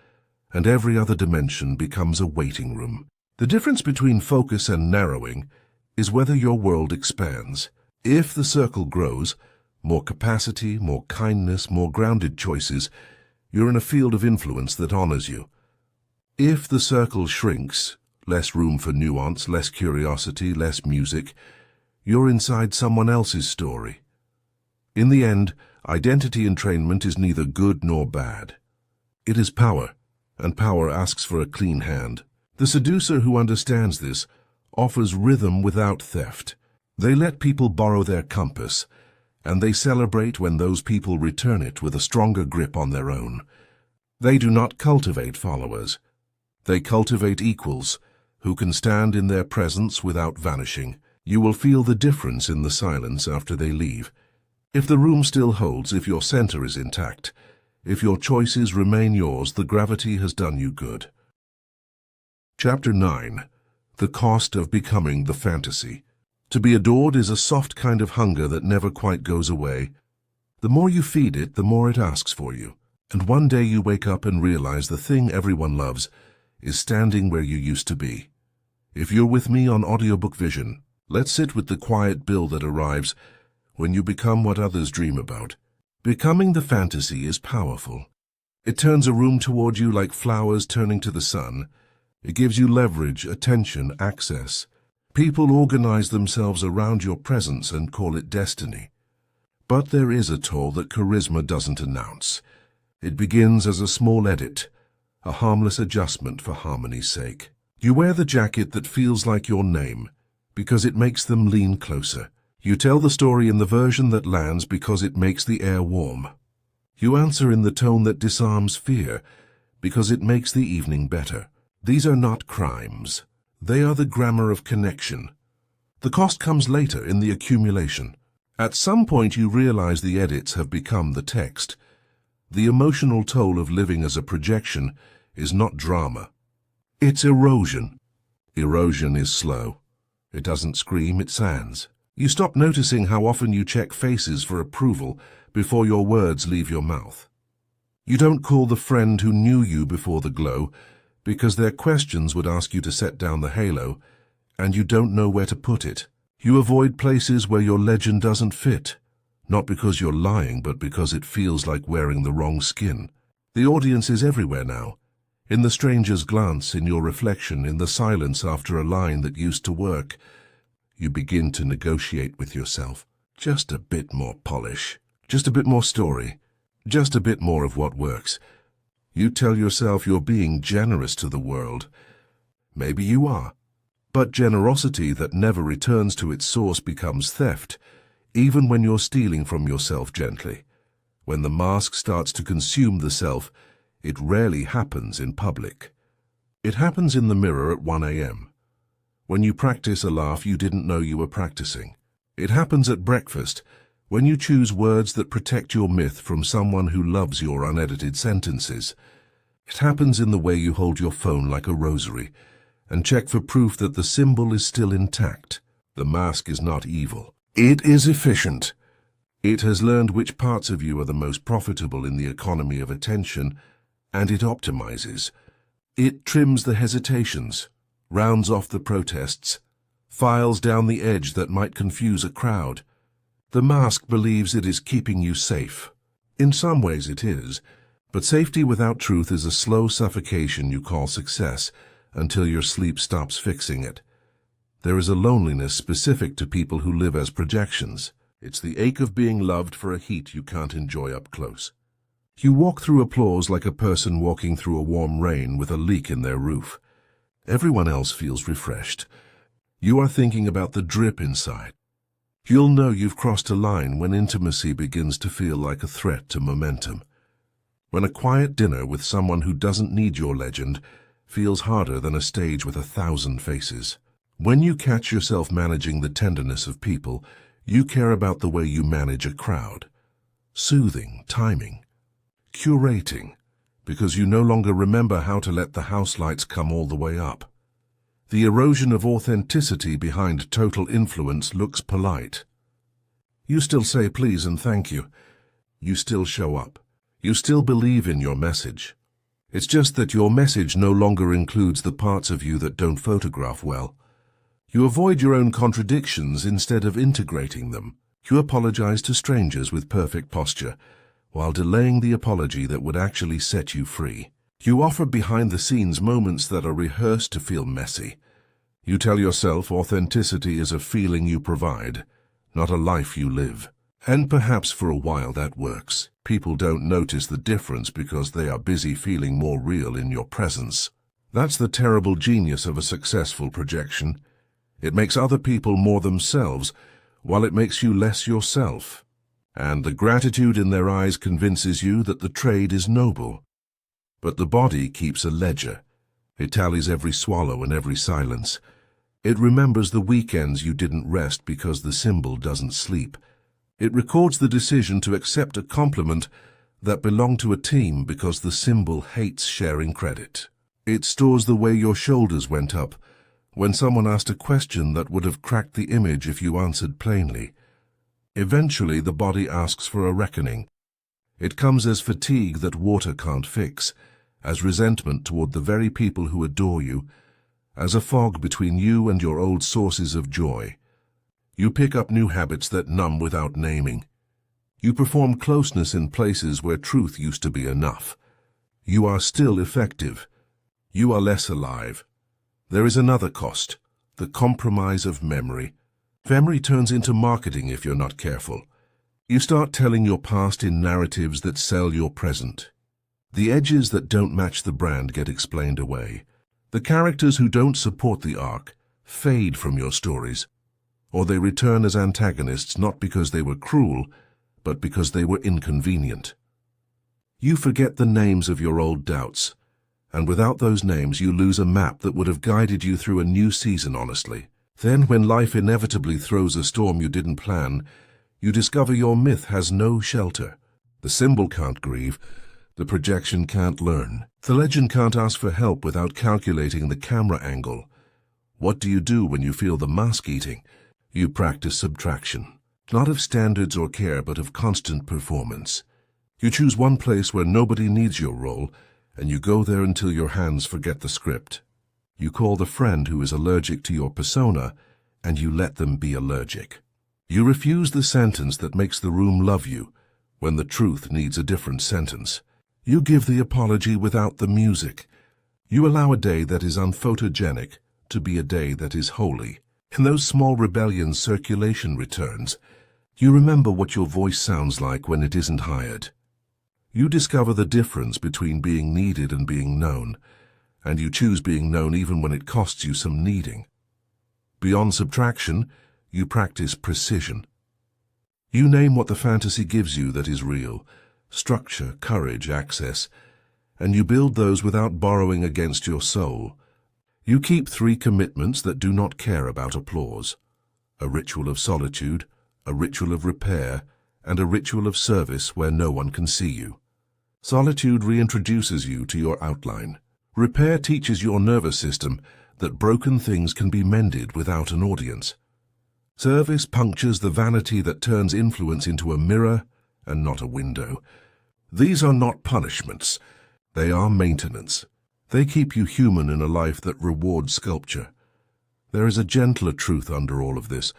and every other dimension becomes a waiting room. The difference between focus and narrowing is whether your world expands. If the circle grows, more capacity, more kindness, more grounded choices, you're in a field of influence that honors you. If the circle shrinks, less room for nuance, less curiosity, less music, you're inside someone else's story. In the end, identity entrainment is neither good nor bad. It is power, and power asks for a clean hand. The seducer who understands this offers rhythm without theft. They let people borrow their compass, and they celebrate when those people return it with a stronger grip on their own. They do not cultivate followers. They cultivate equals, who can stand in their presence without vanishing. You will feel the difference in the silence after they leave. If the room still holds, if your center is intact, if your choices remain yours, the gravity has done you good. Chapter 9. The Cost of Becoming the Fantasy. To be adored is a soft kind of hunger that never quite goes away. The more you feed it, the more it asks for you. And one day you wake up and realize the thing everyone loves is standing where you used to be. If you're with me on Audiobook Vision, let's sit with the quiet bill that arrives when you become what others dream about. Becoming the fantasy is powerful. It turns a room toward you like flowers turning to the sun. It gives you leverage, attention, access. People organize themselves around your presence and call it destiny. But there is a toll that charisma doesn't announce. It begins as a small edit, a harmless adjustment for harmony's sake. You wear the jacket that feels like your name because it makes them lean closer. You tell the story in the version that lands because it makes the air warm. You answer in the tone that disarms fear because it makes the evening better. These are not crimes. They are the grammar of connection. The cost comes later in the accumulation. At some point you realize the edits have become the text. The emotional toll of living as a projection is not drama. It's erosion. Erosion is slow. It doesn't scream, it sands. You stop noticing how often you check faces for approval before your words leave your mouth. You don't call the friend who knew you before the glow because their questions would ask you to set down the halo, and you don't know where to put it. You avoid places where your legend doesn't fit, not because you're lying, but because it feels like wearing the wrong skin. The audience is everywhere now. In the stranger's glance, in your reflection, in the silence after a line that used to work. You begin to negotiate with yourself. Just a bit more polish. Just a bit more story. Just a bit more of what works. You tell yourself you're being generous to the world. Maybe you are. But generosity that never returns to its source becomes theft, even when you're stealing from yourself gently. When the mask starts to consume the self, it rarely happens in public. It happens in the mirror at 1 a.m. When you practice a laugh you didn't know you were practicing. It happens at breakfast, when you choose words that protect your myth from someone who loves your unedited sentences. It happens in the way you hold your phone like a rosary and check for proof that the symbol is still intact. The mask is not evil. It is efficient. It has learned which parts of you are the most profitable in the economy of attention, and it optimizes. It trims the hesitations, rounds off the protests, files down the edge that might confuse a crowd. The mask believes it is keeping you safe. In some ways it is, but safety without truth is a slow suffocation you call success until your sleep stops fixing it. There is a loneliness specific to people who live as projections. It's the ache of being loved for a heat you can't enjoy up close. You walk through applause like a person walking through a warm rain with a leak in their roof. Everyone else feels refreshed. You are thinking about the drip inside. You'll know you've crossed a line when intimacy begins to feel like a threat to momentum. When a quiet dinner with someone who doesn't need your legend feels harder than a stage with 1,000 faces. When you catch yourself managing the tenderness of people, you care about the way you manage a crowd. Soothing, timing, curating, because you no longer remember how to let the house lights come all the way up. The erosion of authenticity behind total influence looks polite. You still say please and thank you. You still show up. You still believe in your message. It's just that your message no longer includes the parts of you that don't photograph well. You avoid your own contradictions instead of integrating them. You apologize to strangers with perfect posture, while delaying the apology that would actually set you free. You offer behind-the-scenes moments that are rehearsed to feel messy. You tell yourself authenticity is a feeling you provide, not a life you live. And perhaps for a while that works. People don't notice the difference because they are busy feeling more real in your presence. That's the terrible genius of a successful projection. It makes other people more themselves, while it makes you less yourself. And the gratitude in their eyes convinces you that the trade is noble. But the body keeps a ledger. It tallies every swallow and every silence. It remembers the weekends you didn't rest because the symbol doesn't sleep. It records the decision to accept a compliment that belonged to a team because the symbol hates sharing credit. It stores the way your shoulders went up when someone asked a question that would have cracked the image if you answered plainly. Eventually, the body asks for a reckoning. It comes as fatigue that water can't fix, as resentment toward the very people who adore you, as a fog between you and your old sources of joy. You pick up new habits that numb without naming. You perform closeness in places where truth used to be enough. You are still effective. You are less alive. There is another cost, the compromise of memory. Memory turns into marketing if you're not careful. You start telling your past in narratives that sell your present. The edges that don't match the brand get explained away. The characters who don't support the arc fade from your stories, or they return as antagonists not because they were cruel, but because they were inconvenient. You forget the names of your old doubts, and without those names you lose a map that would have guided you through a new season honestly. Then, when life inevitably throws a storm you didn't plan, you discover your myth has no shelter. The symbol can't grieve, the projection can't learn. The legend can't ask for help without calculating the camera angle. What do you do when you feel the mask eating? You practice subtraction, not of standards or care, but of constant performance. You choose one place where nobody needs your role, and you go there until your hands forget the script. You call the friend who is allergic to your persona, and you let them be allergic. You refuse the sentence that makes the room love you, when the truth needs a different sentence. You give the apology without the music. You allow a day that is unphotogenic to be a day that is holy. In those small rebellions, circulation returns. You remember what your voice sounds like when it isn't hired. You discover the difference between being needed and being known, and you choose being known even when it costs you some needing. Beyond subtraction, you practice precision. You name what the fantasy gives you that is real, structure, courage, access, and you build those without borrowing against your soul. You keep 3 commitments that do not care about applause: a ritual of solitude, a ritual of repair, and a ritual of service where no one can see you. Solitude reintroduces you to your outline. Repair teaches your nervous system that broken things can be mended without an audience. Service punctures the vanity that turns influence into a mirror and not a window. These are not punishments. They are maintenance. They keep you human in a life that rewards sculpture. There is a gentler truth under all of this.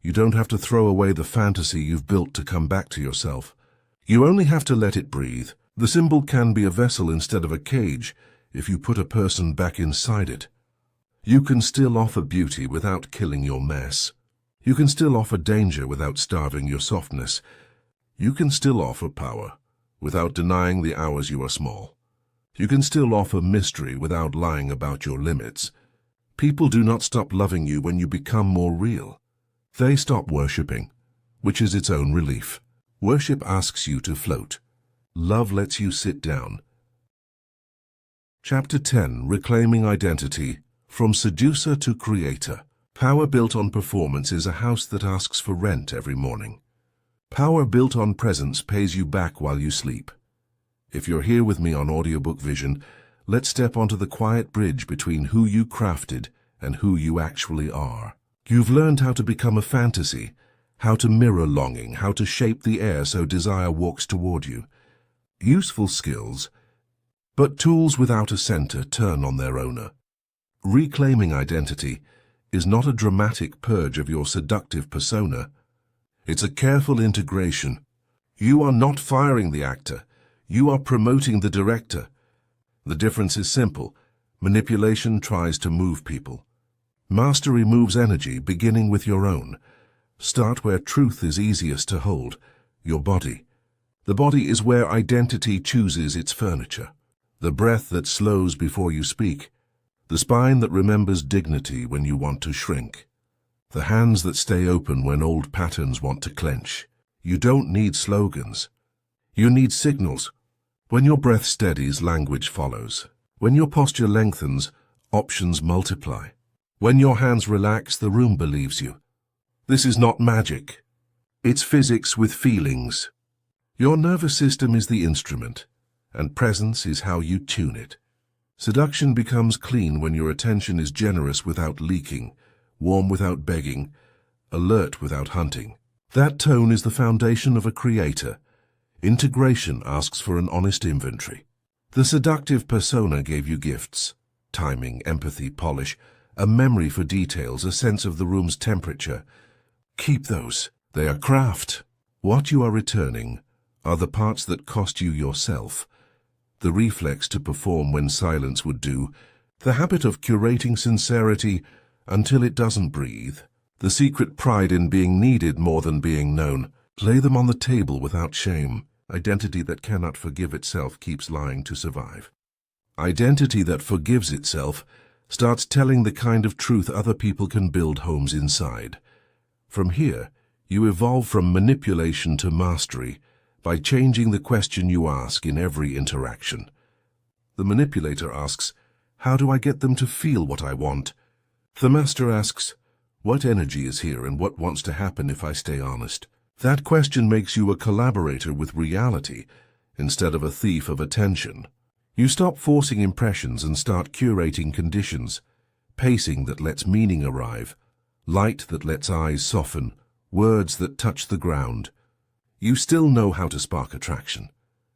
You don't have to throw away the fantasy you've built to come back to yourself. You only have to let it breathe. The symbol can be a vessel instead of a cage if you put a person back inside it. You can still offer beauty without killing your mess. You can still offer danger without starving your softness. You can still offer power without denying the hours you are small. You can still offer mystery without lying about your limits. People do not stop loving you when you become more real. They stop worshipping, which is its own relief. Worship asks you to float. Love lets you sit down. Chapter 10. Reclaiming Identity. From Seducer to Creator. Power built on performance is a house that asks for rent every morning. Power built on presence pays you back while you sleep. If you're here with me on Audiobook Vision, let's step onto the quiet bridge between who you crafted and who you actually are. You've learned how to become a fantasy, how to mirror longing, how to shape the air so desire walks toward you. Useful skills, but tools without a center turn on their owner. Reclaiming identity is not a dramatic purge of your seductive persona. It's a careful integration. You are not firing the actor. You are promoting the director. The difference is simple. Manipulation tries to move people. Mastery moves energy, beginning with your own. Start where truth is easiest to hold, your body. The body is where identity chooses its furniture. The breath that slows before you speak. The spine that remembers dignity when you want to shrink. The hands that stay open when old patterns want to clench. You don't need slogans. You need signals. When your breath steadies, language follows. When your posture lengthens, options multiply. When your hands relax, the room believes you. This is not magic. It's physics with feelings. Your nervous system is the instrument, and presence is how you tune it. Seduction becomes clean when your attention is generous without leaking, warm without begging, alert without hunting. That tone is the foundation of a creator. Integration asks for an honest inventory. The seductive persona gave you gifts, timing, empathy, polish, a memory for details, a sense of the room's temperature. Keep those. They are craft. What you are returning are the parts that cost you yourself. The reflex to perform when silence would do. The habit of curating sincerity until it doesn't breathe. The secret pride in being needed more than being known. Lay them on the table without shame. Identity that cannot forgive itself keeps lying to survive. Identity that forgives itself starts telling the kind of truth other people can build homes inside. From here, you evolve from manipulation to mastery by changing the question you ask in every interaction. The manipulator asks, how do I get them to feel what I want? The master asks, what energy is here and what wants to happen if I stay honest? That question makes you a collaborator with reality instead of a thief of attention. You stop forcing impressions and start curating conditions, pacing that lets meaning arrive, light that lets eyes soften, words that touch the ground. You still know how to spark attraction.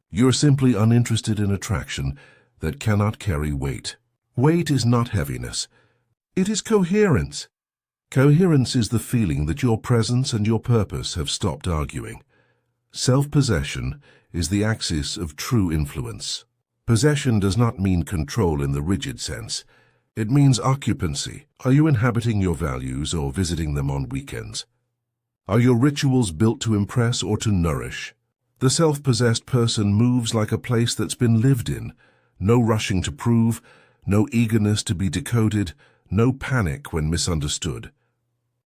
You're simply uninterested in attraction that cannot carry weight. Weight is not heaviness. It is coherence. Coherence is the feeling that your presence and your purpose have stopped arguing. Self-possession is the axis of true influence. Possession does not mean control in the rigid sense. It means occupancy. Are you inhabiting your values or visiting them on weekends? Are your rituals built to impress or to nourish? The self-possessed person moves like a place that's been lived in. No rushing to prove, no eagerness to be decoded, no panic when misunderstood.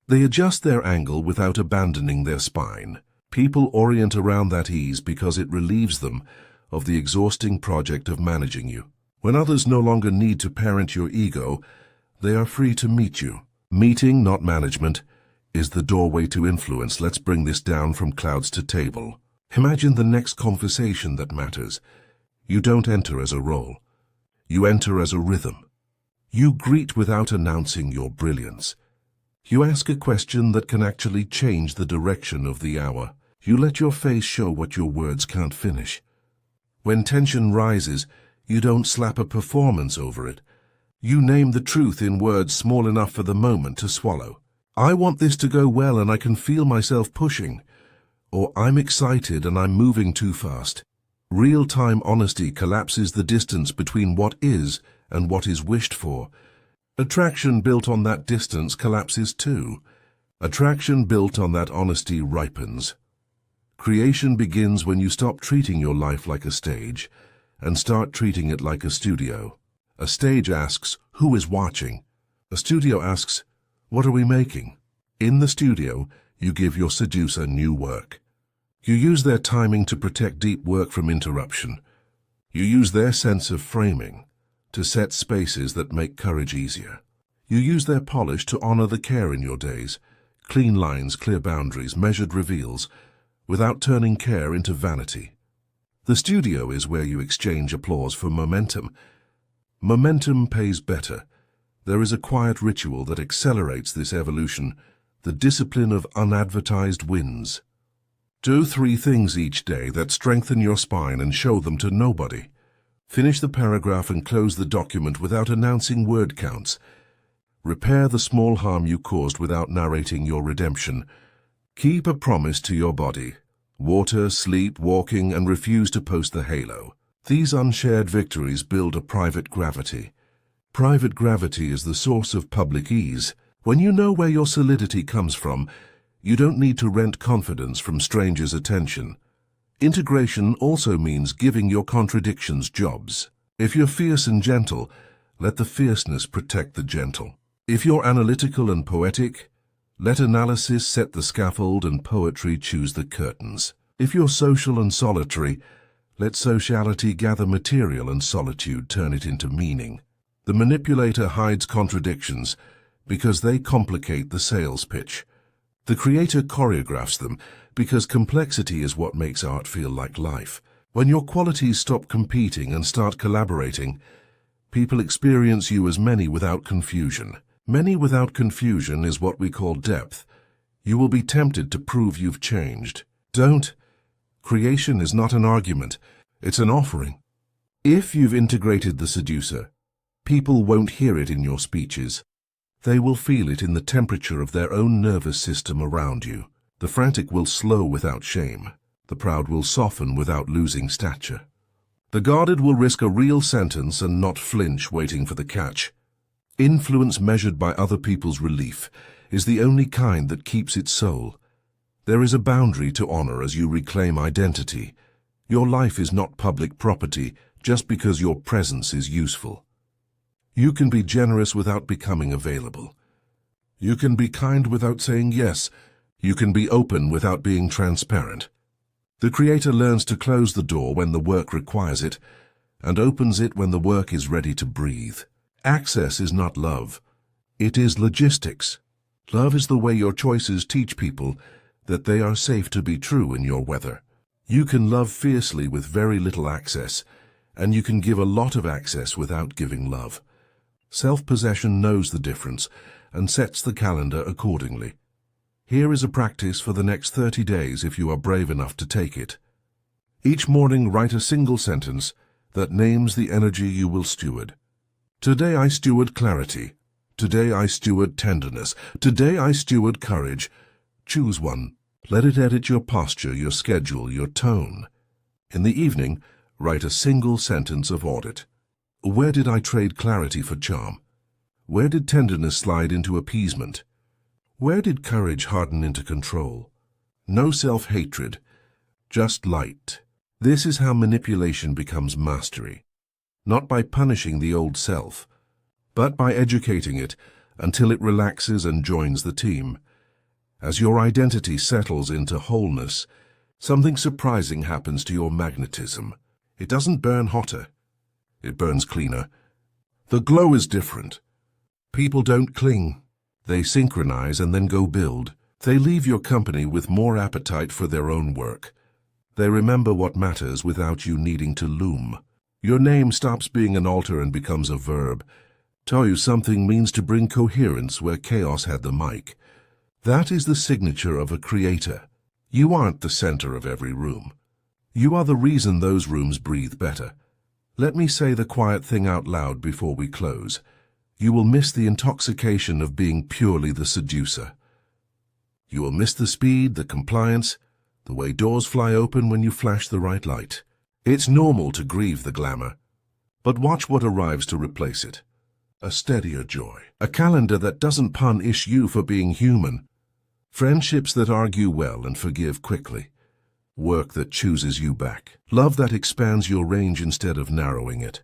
They adjust their angle without abandoning their spine. People orient around that ease because it relieves them of the exhausting project of managing you. When others no longer need to parent your ego, they are free to meet you. Meeting, not management, is the doorway to influence. Let's bring this down from clouds to table. Imagine the next conversation that matters. You don't enter as a role. You enter as a rhythm. You greet without announcing your brilliance. You ask a question that can actually change the direction of the hour. You let your face show what your words can't finish. When tension rises, you don't slap a performance over it. You name the truth in words small enough for the moment to swallow. I want this to go well and I can feel myself pushing. Or I'm excited and I'm moving too fast. Real-time honesty collapses the distance between what is and what is wished for. Attraction built on that distance collapses too. Attraction built on that honesty ripens. Creation begins when you stop treating your life like a stage and start treating it like a studio. A stage asks, who is watching? A studio asks, what are we making? In the studio, you give your seducer new work. You use their timing to protect deep work from interruption. You use their sense of framing to set spaces that make courage easier. You use their polish to honor the care in your days, clean lines, clear boundaries, measured reveals, without turning care into vanity. The studio is where you exchange applause for momentum. Momentum pays better. There is a quiet ritual that accelerates this evolution, the discipline of unadvertised wins. Do 3 things each day that strengthen your spine and show them to nobody. Finish the paragraph and close the document without announcing word counts. Repair the small harm you caused without narrating your redemption. Keep a promise to your body. Water, sleep, walking, and refuse to post the halo. These unshared victories build a private gravity. Private gravity is the source of public ease. When you know where your solidity comes from, You don't need to rent confidence from strangers' attention. Integration also means giving your contradictions jobs. If you're fierce and gentle, let the fierceness protect the gentle. If you're analytical and poetic, let analysis set the scaffold and poetry choose the curtains. If you're social and solitary, let sociality gather material and solitude turn it into meaning. The manipulator hides contradictions because they complicate the sales pitch. The creator choreographs them because complexity is what makes art feel like life. When your qualities stop competing and start collaborating, people experience you as many without confusion. Many without confusion is what we call depth. You will be tempted to prove you've changed. Don't. Creation is not an argument, it's an offering. If you've integrated the seducer, people won't hear it in your speeches. They will feel it in the temperature of their own nervous system around you. The frantic will slow without shame. The proud will soften without losing stature. The guarded will risk a real sentence and not flinch waiting for the catch. Influence measured by other people's relief is the only kind that keeps its soul. There is a boundary to honor as you reclaim identity. Your life is not public property just because your presence is useful. You can be generous without becoming available. You can be kind without saying yes. You can be open without being transparent. The creator learns to close the door when the work requires it, and opens it when the work is ready to breathe. Access is not love. It is logistics. Love is the way your choices teach people that they are safe to be true in your weather. You can love fiercely with very little access, and you can give a lot of access without giving love. Self-possession knows the difference and sets the calendar accordingly. Here is a practice for the next 30 days if you are brave enough to take it. Each morning write a single sentence that names the energy you will steward. Today I steward clarity. Today I steward tenderness. Today I steward courage. Choose one. Let it edit your posture, your schedule, your tone. In the evening, write a single sentence of audit. Where did I trade clarity for charm? Where did tenderness slide into appeasement? Where did courage harden into control? No self-hatred, just light. This is how manipulation becomes mastery. Not by punishing the old self, but by educating it until it relaxes and joins the team. As your identity settles into wholeness, something surprising happens to your magnetism. It doesn't burn hotter. It burns cleaner. The glow is different. People don't cling. They synchronize and then go build. They leave your company with more appetite for their own work. They remember what matters without you needing to loom. Your name stops being an altar and becomes a verb. Tell you something means to bring coherence where chaos had the mic. That is the signature of a creator. You aren't the center of every room. You are the reason those rooms breathe better. Let me say the quiet thing out loud before we close. You will miss the intoxication of being purely the seducer. You will miss the speed, the compliance, the way doors fly open when you flash the right light. It's normal to grieve the glamour, but watch what arrives to replace it. A steadier joy. A calendar that doesn't punish you for being human. Friendships that argue well and forgive quickly. Work that chooses you back. Love that expands your range instead of narrowing it.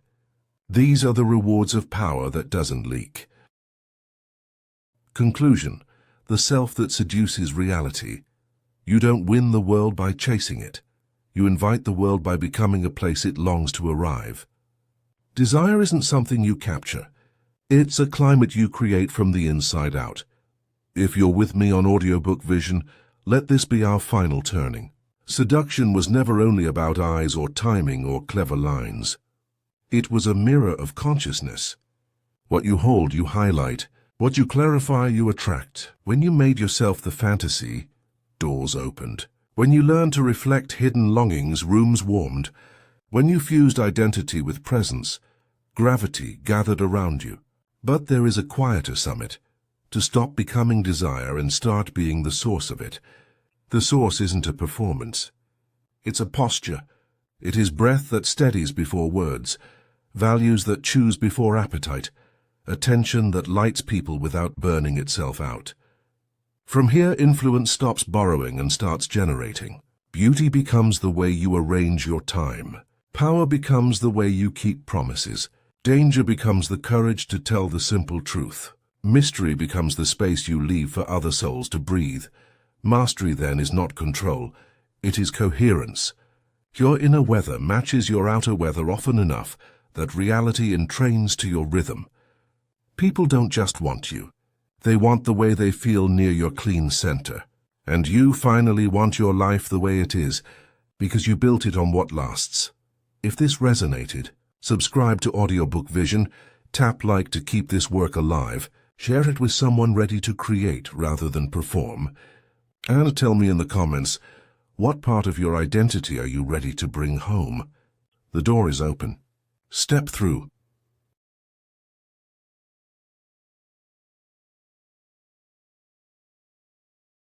These are the rewards of power that doesn't leak. Conclusion. The self that seduces reality. You don't win the world by chasing it. You invite the world by becoming a place it longs to arrive. Desire isn't something you capture. It's a climate you create from the inside out. If you're with me on Audiobook Vision, let this be our final turning. Seduction was never only about eyes or timing or clever lines. It was a mirror of consciousness. What you hold, you highlight. What you clarify, you attract. When you made yourself the fantasy, doors opened. When you learned to reflect hidden longings, rooms warmed. When you fused identity with presence, gravity gathered around you. But there is a quieter summit. To stop becoming desire and start being the source of it. The source isn't a performance. It's a posture. It is breath that steadies before words, values that choose before appetite, attention that lights people without burning itself out. From here, influence stops borrowing and starts generating. Beauty becomes the way you arrange your time. Power becomes the way you keep promises. Danger becomes the courage to tell the simple truth. Mystery becomes the space you leave for other souls to breathe. Mastery, then, is not control. It is coherence. Your inner weather matches your outer weather often enough that reality entrains to your rhythm. People don't just want you. They want the way they feel near your clean center. And you finally want your life the way it is, because you built it on what lasts. If this resonated, subscribe to Audiobook Vision, tap like to keep this work alive, share it with someone ready to create rather than perform, and tell me in the comments, what part of your identity are you ready to bring home? The door is open. Step through.